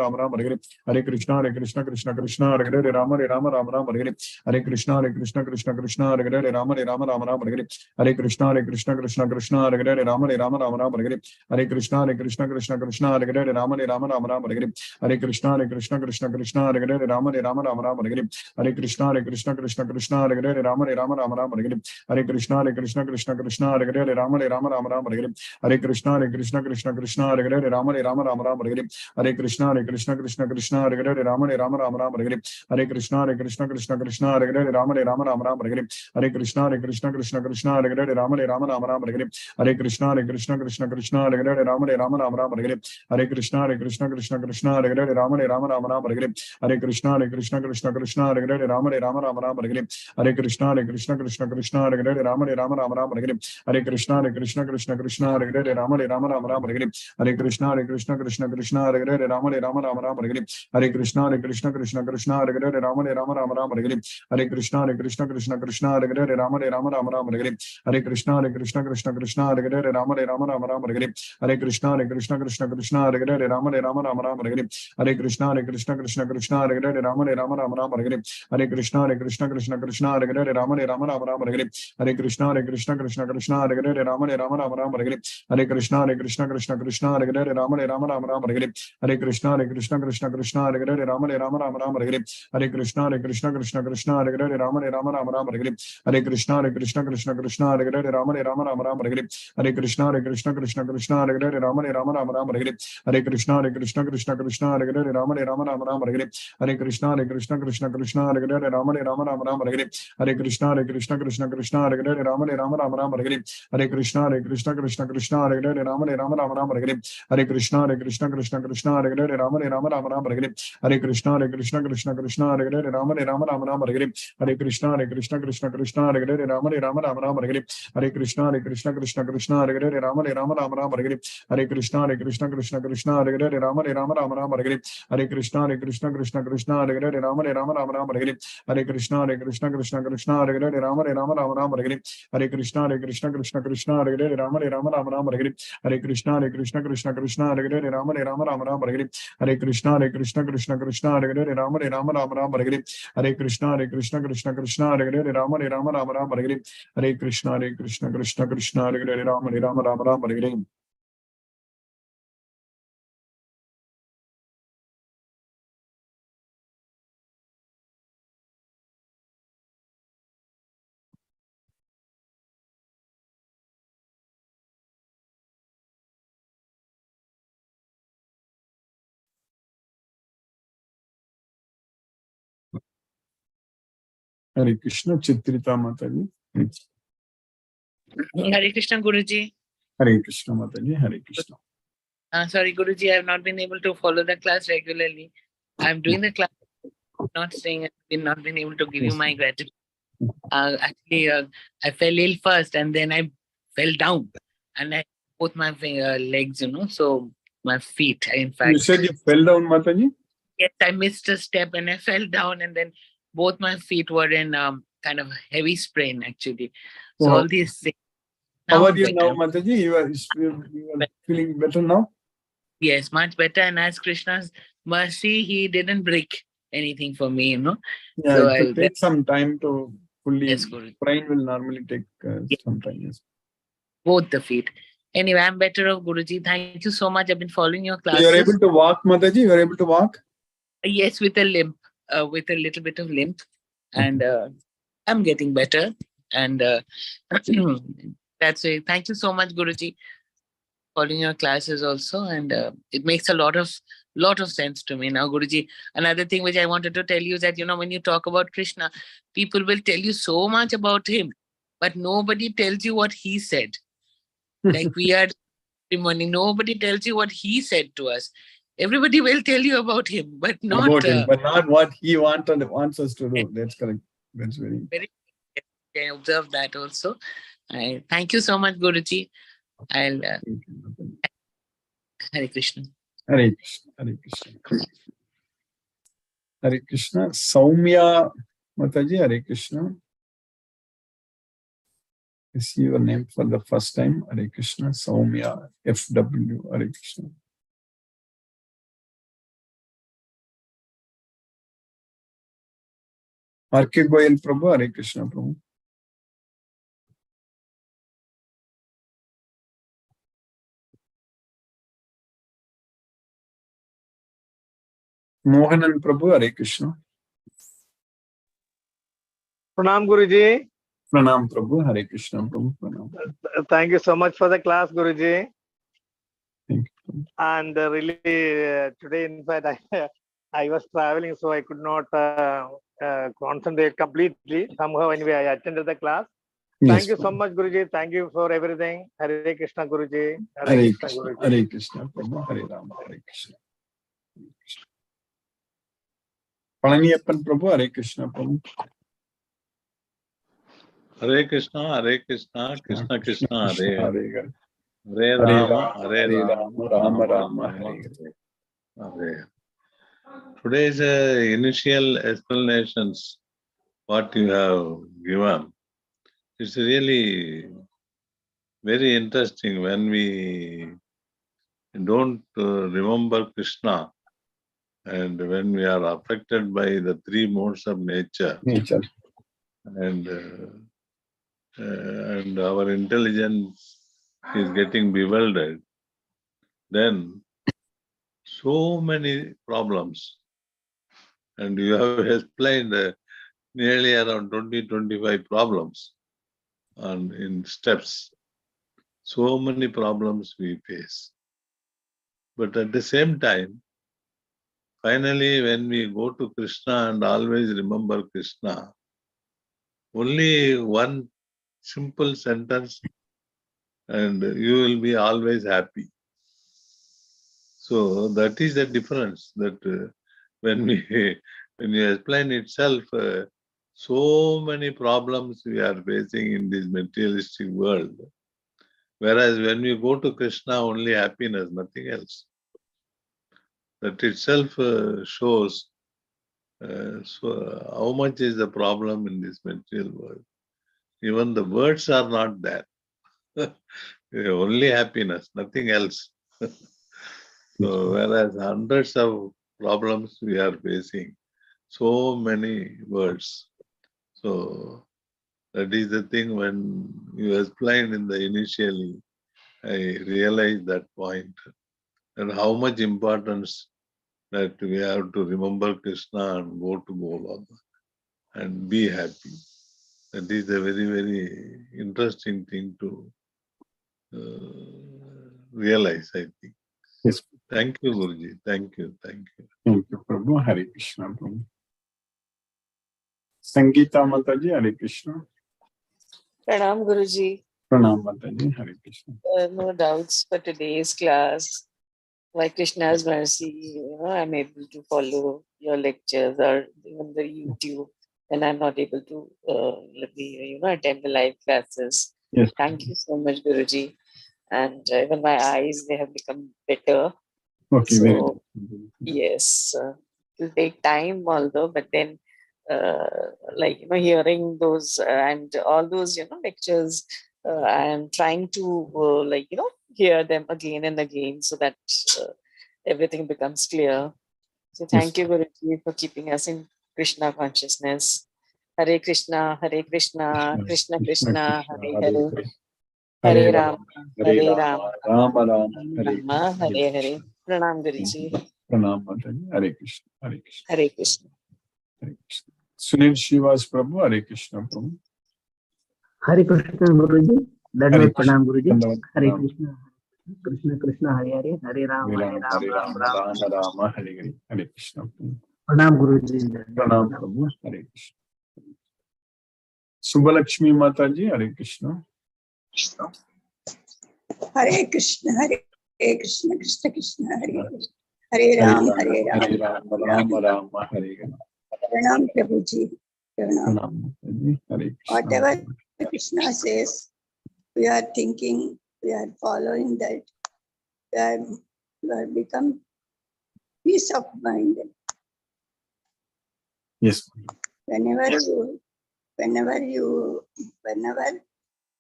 Speaker 1: Hare Krishna Krishna Hare Hare Rama Hare Hare Krishna Krishna Hare Hare Rama Hare Hare Krishna Krishna Hare Hare Rama Hare Hare Krishna Krishna Hare Hare Rama Hare Hare Krishna Krishna Hare Hare Rama Hare Hare Krishna Krishna Krishna Hare Hare Rama Rama Rama Rama Hare Hare Krishna Krishna Krishna Hare Hare Rama Rama Rama Rama Hare Hare Krishna Krishna Krishna Hare Hare Rama Rama Rama Rama Hare Hare Krishna Krishna Hare Hare Rama Rama Rama Rama Hare Hare Krishna Krishna Hare Hare Rama Rama Rama Rama Hare Hare Krishna Krishna Hare Hare Rama Rama Rama Rama Hare Hare Krishna Krishna Hare Hare Rama Rama Rama Rama Hare Hare Krishna Krishna Hare Hare Rama Rama Rama Rama Hare Hare Krishna Krishna Hare Hare Rama Rama Rama Rama Hare Hare Krishna Krishna Hare Hare Rama Rama Rama Rama Hare Hare Krishna Krishna Hare Hare Rama Rama Rama Rama Hare Hare Krishna Krishna Hare Hare Rama Rama Rama Rama Hare Hare Krishna Krishna Hare Hare Rama Rama Rama Rama Hare Hare Krishna Krishna Hare Hare Rama Rama Rama Rama Hare Hare Krishna Krishna Hare Hare Rama Rama Rama Rama Hare Hare Krishna Krishna Hare Hare Rama Rama Rama Rama Hare Hare Krishna Krishna Hare Hare Rama Rama Rama Rama Hare Hare Krishna Krishna Hare Hare Rama Rama Rama Rama Hare Hare Krishna Krishna Hare Hare Rama Rama Rama Rama Hare Hare Krishna Krishna Hare Hare Rama Rama Rama Rama Hare Hare Krishna Krishna Hare Hare Rama Rama Rama Rama Hare Hare Krishna Krishna Hare Hare Rama Rama Rama Rama Hare Hare Krishna Krishna Hare Hare Rama Rama Rama Rama Hare Hare Krishna Krishna Hare Hare Rama Rama Rama Rama Hare Hare Krishna Krishna Hare Hare Rama Rama Rama Rama Hare Hare Krishna Krishna Hare Hare Rama Rama Rama Rama Hare Hare Krishna Krishna Hare Hare Rama Rama Rama Rama Hare Hare Krishna Krishna Hare Hare Rama Rama Rama Rama Hare Hare Krishna Krishna Hare Hare Rama Rama Rama Rama Hare Hare Krishna Krishna Hare Hare Rama Rama Rama Rama Hare Hare Krishna Krishna Hare Hare Rama Rama Rama Rama Hare Hare Krishna Krishna Hare Hare Rama Rama Rama Rama Hare Hare Krishna Krishna Hare Hare Rama Rama Rama Rama Hare Hare Krishna Krishna Hare Hare Rama Rama Rama Rama Hare Hare Krishna Krishna Hare Hare Rama Rama Rama Rama Hare Hare Krishna Krishna Hare Hare Rama Rama Rama Rama Hare Hare Krishna Krishna Hare Hare Rama Rama Rama Rama Hare Hare Krishna Krishna Hare Hare Rama Rama Rama Rama Hare Hare Krishna Krishna Hare Hare Rama Rama Rama Rama Hare Hare Krishna Krishna Hare Hare Rama Rama Rama Rama Hare Hare Krishna Krishna Hare Hare Rama Rama Rama Rama Hare Hare Krishna Krishna Hare Hare Rama Rama Rama Rama Hare Hare Krishna Chitrita Mataji.
Speaker 2: Hare Krishna Guruji.
Speaker 1: Hare Krishna Mataji. Hare Krishna.
Speaker 2: Sorry Guruji, I have not been able to follow the class regularly. I am doing the class, not saying I've not been able to give you my gratitude. Actually, I fell ill first and then I fell down and I both my legs, so my feet, in fact.
Speaker 1: You said you fell down, Mataji?
Speaker 2: Yes, I missed a step and I fell down and then both my feet were in kind of heavy sprain actually. So all these things.
Speaker 1: How are you now, Mataji? You are feeling better now?
Speaker 2: Yes, much better. And as Krishna's mercy, he didn't break anything for me,
Speaker 1: Yeah,
Speaker 2: so
Speaker 1: it will take some time to fully.
Speaker 2: Yes,
Speaker 1: brain will normally take some time. Yes.
Speaker 2: Both the feet. Anyway, I'm better off, Guruji. Thank you so much. I've been following your classes.
Speaker 1: So you're able to walk, Mataji? You're able to walk?
Speaker 2: Yes, with a limp, with a little bit of limp. And I'm getting better. And that's it. Thank you so much, Guruji, following your classes also. And it makes a lot of sense to me now, Guruji. Another thing which I wanted to tell you is that, when you talk about Krishna, people will tell you so much about him, but nobody tells you what he said. Like we are ceremony, nobody tells you what he said to us. Everybody will tell you about him, but not
Speaker 1: about him, but not what he wants us to do. That's correct. That's very.
Speaker 2: I observe that also. Thank you so much, Guruji. I'll Hare Krishna.
Speaker 1: Hare Krishna. Hare Krishna. Hare Krishna. Saumya Mataji. Hare Krishna. I see your name for the first time. Hare Krishna. Saumya FW. Hare Krishna. R.K. Goyal Prabhu. Hare Krishna Prabhu. Mohanan Prabhu, Hare Krishna.
Speaker 3: Pranam Guruji.
Speaker 1: Pranam Prabhu, Hare Krishna Prabhu. Pranam.
Speaker 3: Thank you so much for the class, Guruji.
Speaker 1: Thank you.
Speaker 3: And really, today, in fact, I was traveling, so I could not concentrate completely. Somehow, anyway, I attended the class. Thank you so much, Guruji. Thank you for everything. Hare Krishna, Guruji.
Speaker 1: Hare Krishna, Hare Krishna Prabhu. Hare Rama, Hare Krishna. Palaniyappan Prabhu, Hare Krishna Prabhu.
Speaker 4: Hare Krishna, Krishna Krishna, Hare
Speaker 1: Hare.
Speaker 4: Hare Rama, Rama Rama, Hare. Today's initial explanations, what you have given, it's really very interesting when we don't remember Krishna and when we are affected by the three modes of nature. And our intelligence is getting bewildered, then so many problems. And you have explained nearly around 20-25 problems in steps. So many problems we face. But at the same time, finally, when we go to Krishna and always remember Krishna, only one simple sentence and you will be always happy. So that is the difference, that when you explain itself, so many problems we are facing in this materialistic world. Whereas when we go to Krishna, only happiness, nothing else. That itself shows so how much is the problem in this material world. Even the words are not there. Only happiness, nothing else. So whereas hundreds of problems we are facing, so many words. So that is the thing when you explained in the initially, I realized that point and how much importance that we have to remember Krishna and go to Goloka and be happy. That is a very, very interesting thing to realize, I think.
Speaker 1: Yes.
Speaker 4: Thank you, Guruji. Thank you.
Speaker 1: Thank you, Prabhu. Hare Krishna, Prabhu. Sangeeta Mataji, Hare Krishna.
Speaker 5: Pranam Guruji.
Speaker 1: Pranam Mataji, Hare Krishna.
Speaker 5: No doubts for today's class. By Krishna's mercy, I'm able to follow your lectures or even the YouTube, and I'm not able to attend the live classes.
Speaker 1: Yes.
Speaker 5: Thank you so much, Guruji. And even my eyes, they have become better.
Speaker 1: Okay,
Speaker 5: so, yes, it will take time although, but then hearing those and all those, lectures, I am trying to, hear them again and again so that everything becomes clear. So thank you, Guruji, for keeping us in Krishna consciousness. Hare Krishna, Krishna Krishna, Hare Hare. Hare Rama, Rama Rama, Hare Hare. Pranam Guruji.
Speaker 1: Pranam Mataji, Hare Krishna, Hare Krishna.
Speaker 5: Hare Krishna.
Speaker 1: Hare Krishna. Sunil Shivas Prabhu, Hare Krishna Prabhu.
Speaker 6: Hare Krishna Guruji. That was Pranam Guruji. Hare Krishna. Krishna Krishna, Hare Hare. Hare Rama,
Speaker 1: Rama Rama, Hare Hare. Hare Krishna.
Speaker 6: Pranam Guruji.
Speaker 1: Pranam Prabhu, Hare Krishna. Subbalakshmi Mataji, Hare Krishna.
Speaker 7: Hare Krishna, Hare Krishna, Krishna Krishna, Hare Hare Rama,
Speaker 1: Rama Rama, Hare Hare.
Speaker 7: Pranam Prabhuji.
Speaker 1: Pranam. Hare Krishna.
Speaker 7: Whatever Krishna says, we are thinking, we are following that, we are become peace of mind.
Speaker 1: Yes.
Speaker 7: Whenever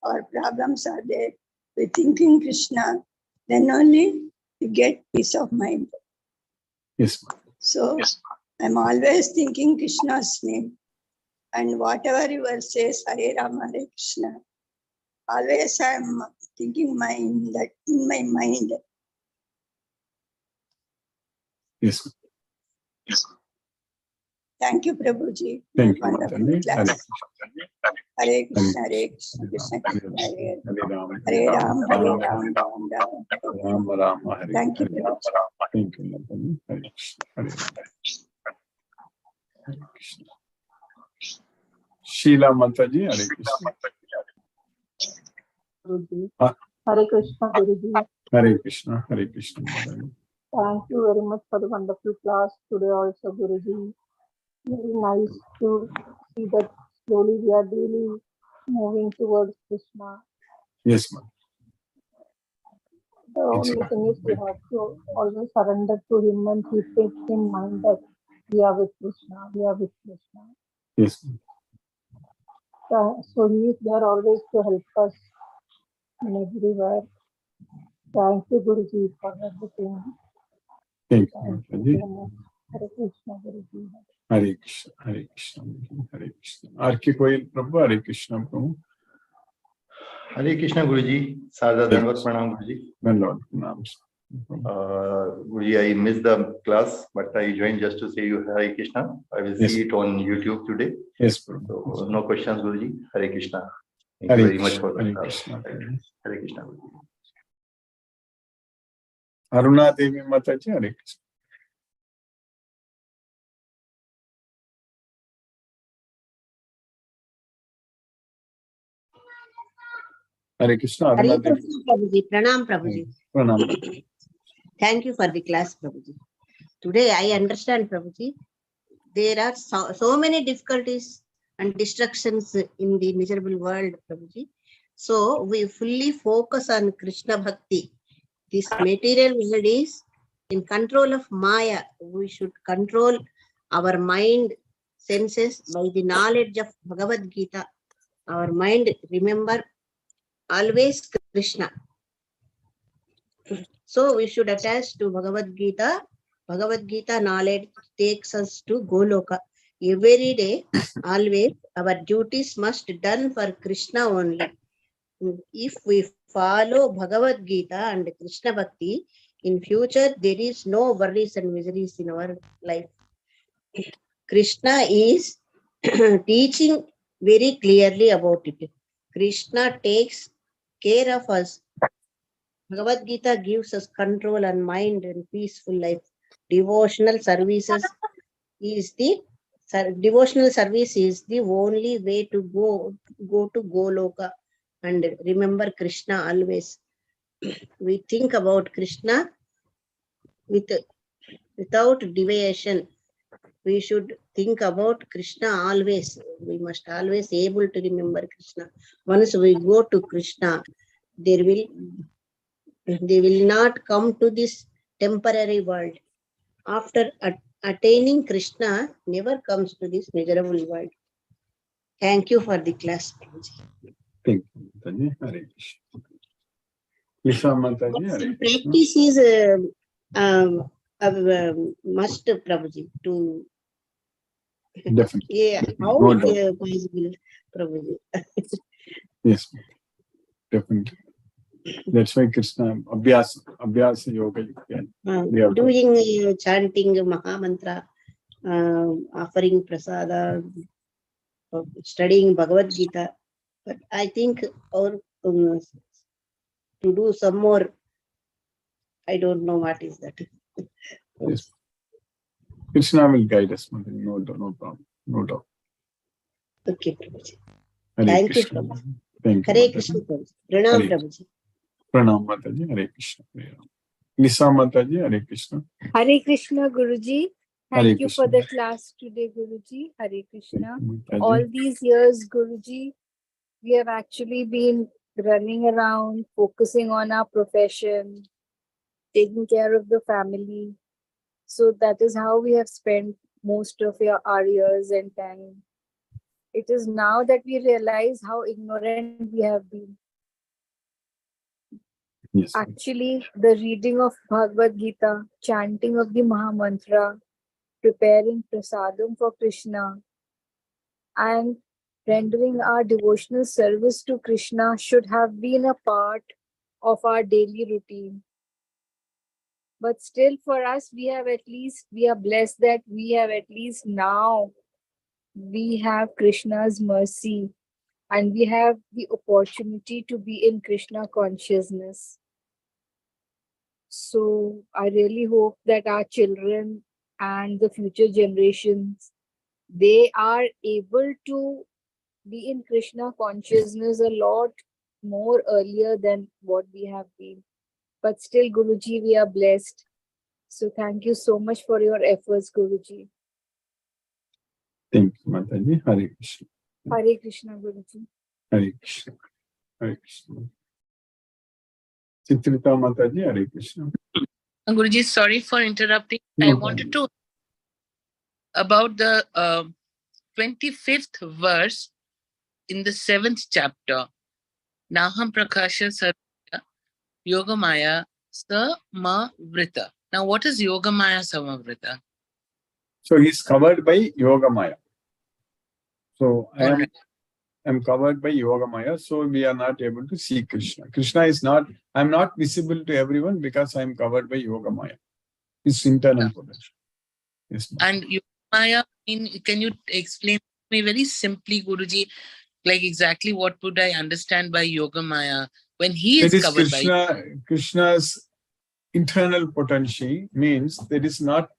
Speaker 7: our problems are there, we thinking Krishna, then only we get peace of mind.
Speaker 1: Yes.
Speaker 7: So I'm always thinking Krishna's name. And whatever you will say, Hare Rama, Hare Krishna, always I'm thinking that in my mind.
Speaker 1: Yes.
Speaker 7: Thank you, Prabhuji.
Speaker 1: Thank you,
Speaker 7: Wonderful
Speaker 1: Mataji.
Speaker 7: class. Hare Krishna, Hare Krishna, Krishna Krishna, Hare Hare, Hare Ram, Hare Ram, Ram Ram, Hare Hare.
Speaker 1: Ram Rama Hare.
Speaker 7: Thank you,
Speaker 1: Hare.
Speaker 7: Prabhuji.
Speaker 1: Thank you, Mataji. Hare Krishna. Hare Ram. Hare Krishna. Sheila Mataji, Hare Krishna.
Speaker 8: Guruji.
Speaker 1: Ah.
Speaker 8: Hare Krishna, Guruji.
Speaker 1: Hare Krishna. Hare Krishna, Mataji.
Speaker 8: Thank you very much for the wonderful class today also, Guruji. Very nice to see that slowly we are daily moving towards Krishna.
Speaker 1: Yes, ma'am.
Speaker 8: The only thing is we have to always surrender to Him and keep it in mind that we are with Krishna, we are with Krishna.
Speaker 1: Yes, ma'am.
Speaker 8: So He is there always to help us in everywhere. Thank you, Guruji, for everything.
Speaker 1: Thank
Speaker 8: Thank
Speaker 1: you,
Speaker 8: you
Speaker 1: Mataji.
Speaker 8: so much. Hare Krishna, Guruji.
Speaker 1: Hare Krishna. Hare Krishna. Hare Krishna. R.K. Koil Prabhu, Hare Krishna Prabhu.
Speaker 9: Hare Krishna Guruji, Sarda Danvat Pranam Guruji.
Speaker 1: Lord, Pranams.
Speaker 9: Guruji, I missed the class, but I joined just to say you Hare Krishna. I will
Speaker 1: Yes.
Speaker 9: see it on YouTube today.
Speaker 1: Yes, Prabhu.
Speaker 9: So, no questions, Guruji. Hare Krishna. Thank
Speaker 1: Hare
Speaker 9: you very much
Speaker 1: Krishna.
Speaker 9: for the
Speaker 1: Hare
Speaker 9: class.
Speaker 1: Krishna.
Speaker 9: Hare Krishna Guruji.
Speaker 1: Aruna Devi Mataji, Hare Krishna. Hare Krishna.
Speaker 10: Hare
Speaker 1: Aruna Devi.
Speaker 10: Krishna, Prabhuji. Pranam, Prabhuji.
Speaker 1: Pranam.
Speaker 10: Thank you for the class, Prabhuji. Today I understand, Prabhuji, there are so many difficulties and distractions in the miserable world, Prabhuji. So we fully focus on Krishna Bhakti. This material world is in control of Maya. We should control our mind, senses by the knowledge of Bhagavad Gita. Our mind, remember, always Krishna. So we should attach to Bhagavad Gita. Bhagavad Gita knowledge takes us to Goloka. Every day, always, our duties must be done for Krishna only. If we follow Bhagavad Gita and Krishna Bhakti, in future there is no worries and miseries in our life. Krishna is teaching very clearly about it. Krishna takes care of us. Bhagavad Gita gives us control and mind and peaceful life. Devotional service is the only way to go to Goloka and remember Krishna always. We think about Krishna without deviation. We should think about Krishna always. We must always able to remember Krishna. Once we go to Krishna, they will not come to this temporary world. After attaining Krishna, never comes to this miserable world. Thank you for the class.
Speaker 1: Thank you, Mataji. Hare Krishna. Lisa Mataji, Hare Krishna.
Speaker 10: Practice is must, Prabhuji, to
Speaker 1: Definitely.
Speaker 10: yeah, how
Speaker 1: Go
Speaker 10: it
Speaker 1: down.
Speaker 10: possible, Prabhuji.
Speaker 1: Yes, definitely. That's why Krishna, Abhyasa Yoga. We have to-
Speaker 10: Doing chanting Mahamantra, offering prasada, studying Bhagavad Gita. But I think or to do some more, I don't know what is that.
Speaker 1: Yes. Krishna will guide us, Mataji. No problem. No doubt.
Speaker 10: Okay, Prabhuji.
Speaker 1: Hare
Speaker 10: Thank you,
Speaker 1: Krishna.
Speaker 10: Prabhuji.
Speaker 1: Thank you,
Speaker 10: Hare
Speaker 1: Mataji.
Speaker 10: Krishna, Prabhuji. Pranam,
Speaker 1: Hare.
Speaker 10: Prabhuji.
Speaker 1: Pranam Mataji. Hare Krishna. Hare Ram. Lisa Mataji, Hare Krishna.
Speaker 11: Hare Krishna, Guruji.
Speaker 1: Hare
Speaker 11: Thank you for
Speaker 1: Krishna.
Speaker 11: the class today, Guruji. Hare Krishna.
Speaker 1: Mataji.
Speaker 11: All these years, Guruji, we have actually been running around, focusing on our profession, taking care of the family. So that is how we have spent most of our years and time. It is now that we realize how ignorant we have been.
Speaker 1: Yes.
Speaker 11: Actually, the reading of Bhagavad Gita, chanting of the Mahamantra, preparing prasadam for Krishna, and rendering our devotional service to Krishna should have been a part of our daily routine. But still for us, we are blessed that we have at least now, we have Krishna's mercy and we have the opportunity to be in Krishna consciousness. So I really hope that our children and the future generations, they are able to be in Krishna consciousness a lot more earlier than what we have been. But still, Guruji, we are blessed. So thank you so much for your efforts, Guruji.
Speaker 1: Thank you, Mataji. Hare Krishna.
Speaker 11: Hare Krishna, Guruji.
Speaker 1: Hare Krishna. Hare Krishna. Chitrita Mataji, Hare Krishna.
Speaker 2: Guruji, sorry for interrupting.
Speaker 1: No
Speaker 2: I
Speaker 1: problem.
Speaker 2: wanted to about the 25th verse in the 7th chapter. Naham Prakasha Sarva Yogamaya Samavrita. Now, what is Yogamaya Samavrita?
Speaker 1: So he's covered by Yogamaya. So I
Speaker 2: Alright.
Speaker 1: am covered by Yogamaya, so we are not able to see Krishna. Krishna is not, I'm not visible to everyone because I am covered by Yogamaya. It's internal potential. Yes,
Speaker 2: And Yogamaya, can you explain to me very simply, Guruji, like exactly what would I understand by Yogamaya when he is
Speaker 1: that is
Speaker 2: covered by
Speaker 1: Krishna's internal potential means there is not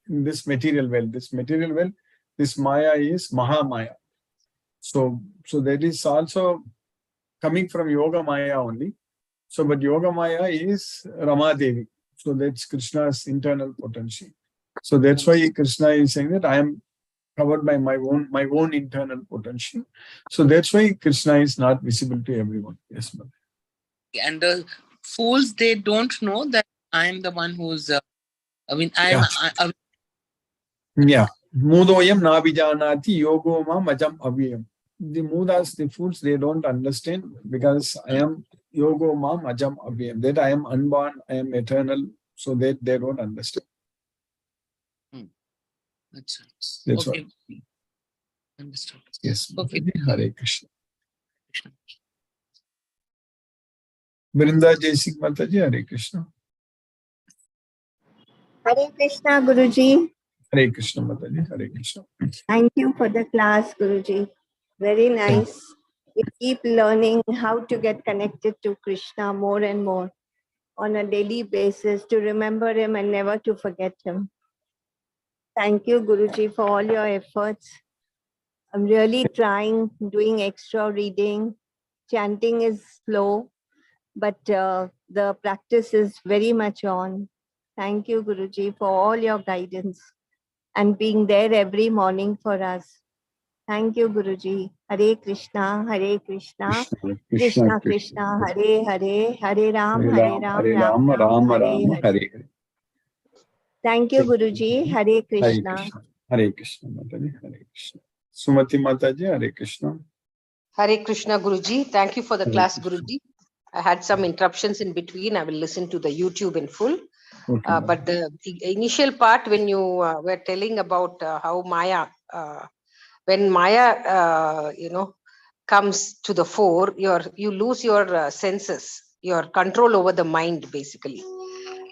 Speaker 1: in this material world. This material world, this Maya is Mahamaya. So that is also coming from Yoga Maya only. So, but Yoga Maya is Rama Devi. So that's Krishna's internal potential. So that's why Krishna is saying that I am covered by my own internal potential. So that's why Krishna is not visible to everyone. Yes, ma'am.
Speaker 2: And the fools, they don't know that I am the one who's
Speaker 1: Yeah. Mudoyam nabijanati yogo ma majam avyayam. The Mudas, the fools, they don't understand because I am yogo ma majam avyayam. That I am unborn, I am eternal. So that they don't understand. That's
Speaker 2: okay.
Speaker 1: why.
Speaker 2: Understood.
Speaker 1: Yes.
Speaker 2: Okay.
Speaker 1: Hare Krishna. Vrinda Jaisik Mataji, Hare Krishna.
Speaker 10: Hare Krishna, Guruji.
Speaker 1: Hare Krishna Mataji, Hare Krishna.
Speaker 10: Thank you for the class, Guruji. Very nice. We keep learning how to get connected to Krishna more and more on a daily basis, to remember him and never to forget him. Thank you, Guruji, for all your efforts. I'm really trying, doing extra reading. Chanting is slow, but the practice is very much on. Thank you, Guruji, for all your guidance and being there every morning for us. Thank you, Guruji. Hare Krishna, Hare Krishna, Krishna Krishna, Hare Hare, Hare Ram, Hare Ram, Ram Hare Hare. Thank you, Guruji. Hare Krishna.
Speaker 1: Hare Krishna Mataji, Hare Krishna. Sumati Mataji, Hare Krishna.
Speaker 12: Hare Krishna, Guruji. Thank you for the class, Guruji. I had some interruptions in between. I will listen to the YouTube in full.
Speaker 1: Okay,
Speaker 12: But the initial part, when you were telling about how Maya, when Maya, comes to the fore, you lose your senses, your control over the mind, basically.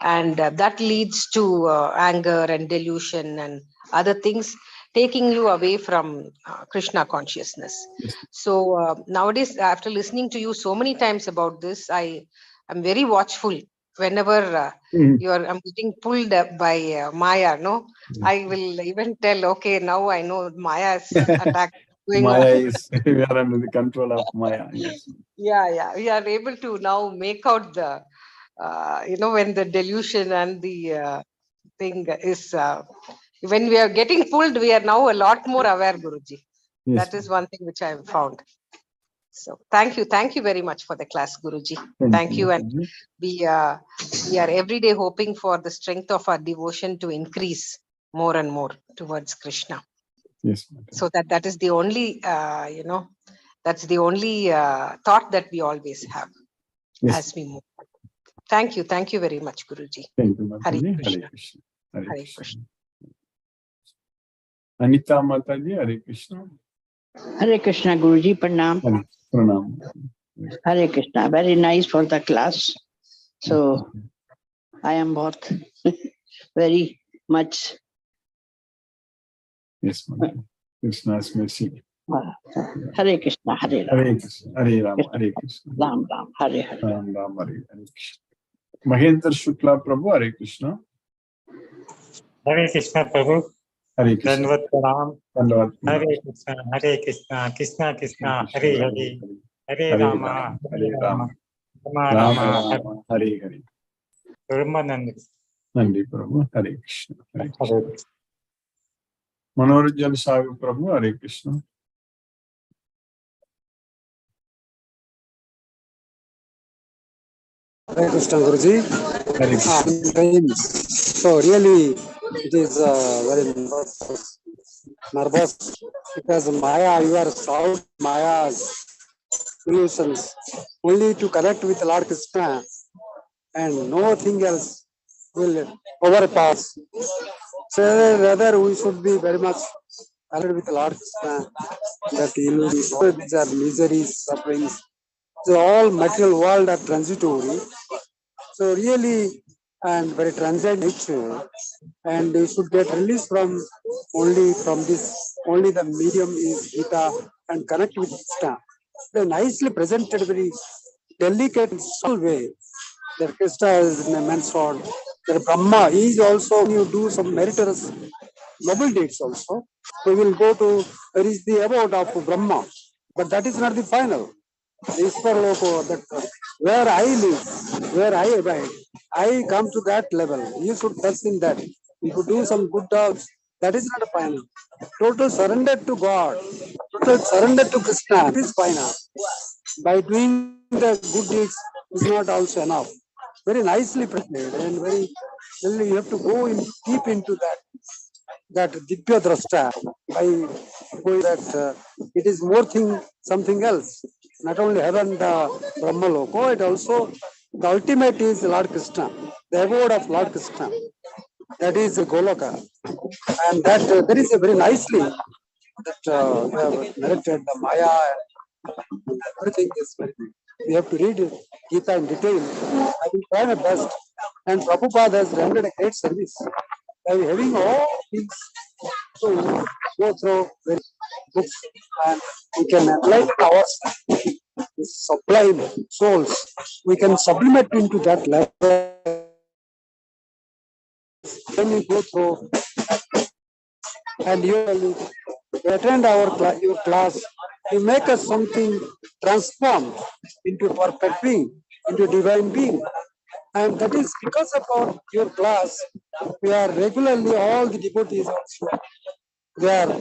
Speaker 12: And that leads to anger and delusion and other things, taking you away from Krishna consciousness. So nowadays, after listening to you so many times about this, I am very watchful. Whenever I'm getting pulled up by Maya, I will even tell, okay, now I know Maya's attack going
Speaker 1: Maya
Speaker 12: on.
Speaker 1: is, we are under the control of Maya. Yes.
Speaker 12: Yeah, we are able to now make out the, when the delusion and the thing is, when we are getting pulled, we are now a lot more aware, Guruji.
Speaker 1: Yes.
Speaker 12: That is one thing which I have found. So thank you very much for the class, Guruji. Thank you, and we are every day hoping for the strength of our devotion to increase more and more towards Krishna.
Speaker 1: Yes.
Speaker 12: So that is the only, that's the only thought that we always have as we move. Thank you very much, Guruji.
Speaker 1: Thank you,
Speaker 12: Hare
Speaker 1: Mataji.
Speaker 12: Krishna.
Speaker 1: Hare Krishna. Hare
Speaker 12: Hare
Speaker 1: Krishna.
Speaker 12: Krishna.
Speaker 1: Anita Mataji, Hare Krishna.
Speaker 13: Hare Krishna, Guruji, Pranam.
Speaker 1: Pranam.
Speaker 13: Hare Krishna, very nice for the class. So I am both very much.
Speaker 1: Yes, Mother. Krishna's mercy.
Speaker 13: Hare Krishna, Hare Ram.
Speaker 1: Hare Krishna, Hare Ram, Hare Krishna.
Speaker 13: Ram Ram, Hare Hare.
Speaker 1: Ram Ram, Hare Hare Krishna. Mahendra Shukla Prabhu, Hare Krishna.
Speaker 14: Hare Krishna Prabhu.
Speaker 1: Hare Krishna.
Speaker 14: Dandavat Pranam.
Speaker 1: Dandavat
Speaker 14: Hare
Speaker 1: Pranam.
Speaker 14: Krishna, Hare Krishna, Krishna Krishna, Hare Hare, Hare
Speaker 1: Hare
Speaker 14: Rama,
Speaker 1: Rama,
Speaker 14: Hare
Speaker 1: Hare
Speaker 14: Rama,
Speaker 1: Rama,
Speaker 14: Rama
Speaker 1: Rama
Speaker 14: Rama,
Speaker 1: Rama, Hare Hare.
Speaker 14: Brahmananda.
Speaker 1: Nandi Prabhu, Hare Krishna. Hare Krishna.
Speaker 14: Hare Krishna.
Speaker 1: Manoranjan Sagu Prabhu, Hare Krishna.
Speaker 15: Hare Krishna Guruji.
Speaker 1: Hare Krishna.
Speaker 15: So really, it is very nervous because Maya, you are solved Maya's illusions only to connect with Lord Krishna, and nothing else will overpass. So rather, we should be very much connected with Lord Krishna. That illusions, all these are miseries, sufferings. The all material world are transitory. So really, and very transient nature, and you should get released from this. Only the medium is Gita and connect with Krishna. They nicely presented, very delicate and subtle way. That Krishna is mentioned. That Brahma is also, you do some meritorious noble deeds also. We will go to reach the abode of Brahma, but that is not the final. That where I live, where I abide, I come to that level. You should trust in that. If you do some good deeds, that is not a final. Total surrender to God, total surrender to Krishna, it is final. By doing the good deeds is not also enough. Very nicely presented and very, really you have to go in deep into that Dibya Drashta, by going that it is more thing, something else. Not only heaven, the Brahma Loko, it also, the ultimate is Lord Krishna, the abode of Lord Krishna. That is Goloka. And that there is a very nicely that we have narrated the Maya and everything is very good. We have to read Gita in detail. I will try my best. And Prabhupada has rendered a great service by having all things to go through the books, and we can enlighten ourselves, sublime souls. We can sublimate into that level. When we go through and you attend your class, you make us something transformed into perfect being, into divine being. And that is because of your class, we are regularly, all the devotees also, they are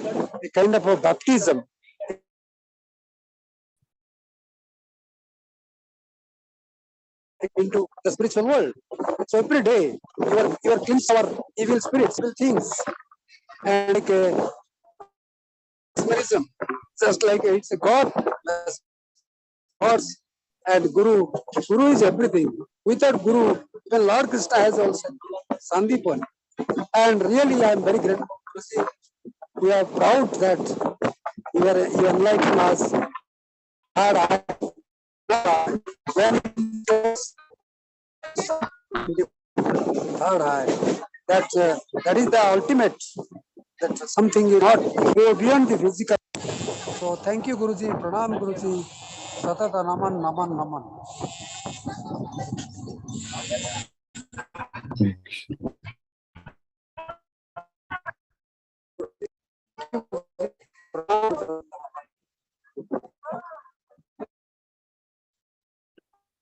Speaker 15: a kind of a baptism into the spiritual world. So every day, you are cleansing our evil spirits, evil things. And like a mesmerism, just like it's a God, gods and Guru. Guru is everything. Without Guru, even Lord Krishna has also Sandipan. And really, I am very grateful to see. We are proud that you enlighten us. When third eye, that is the ultimate. That something you not go beyond the physical. So thank you, Guruji. Pranam, Guruji. Satata Naman, Naman, Naman.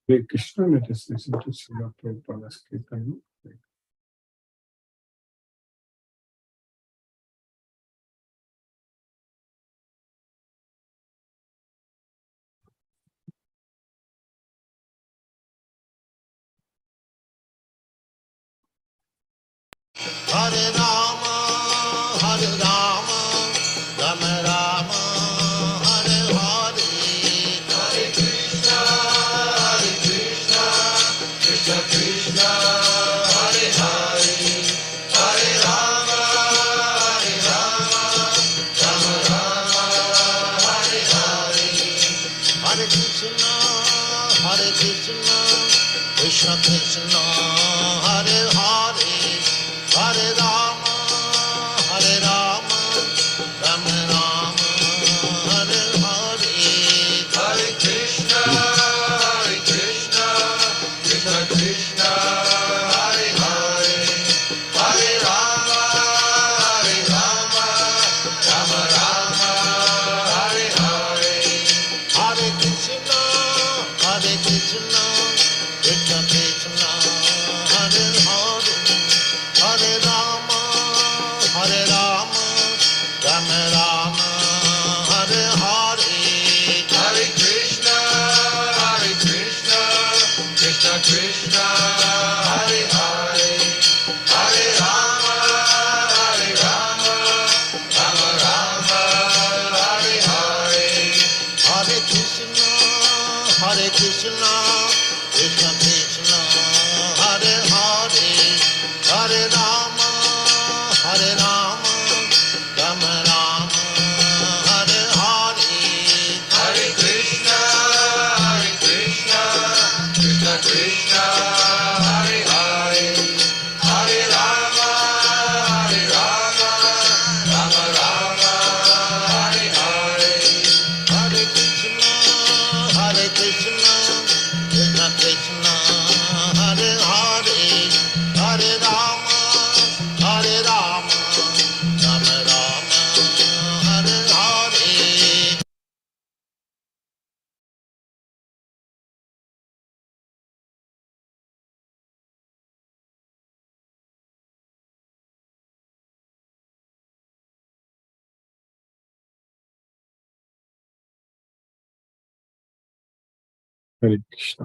Speaker 1: Hare Krishna, let us listen to Srila Prabhupada's Kirtan.
Speaker 16: Hare Rama, Hare Rama, Rama Rama, Hare Hare, Hare Krishna, Krishna Krishna, Hare Hare, Hare Rama, Rama Rama, Hare Hare, Hare Krishna, Krishna Krishna, Hare Hare Hare, Hare Rama, Hare Rama, Rama Rama, Hare Hare, Hare Krishna, Krishna Krishna, Hare Hare, Hare Rama, Rama Rama, Hare Hare, Hare Krishna, Krishna Krishna, Hare Hare, Hare Rama, Rama Rama, Hare Hare, Hare Krishna, Krishna Krishna, Hare Hare, Hare Rama, Rama Rama, Hare Hare, Hare Krishna, Krishna Krishna, Hare Hare, Hare Rama, Rama Rama, Hare Hare, Hare Krishna, Krishna Krishna, Hare Hare, Hare Rama, Rama Rama, Hare Hare, Hare Krishna, Krishna Krishna, Hare Hare, Hare Rama, Rama Rama, Hare Hare.
Speaker 1: Hare Krishna.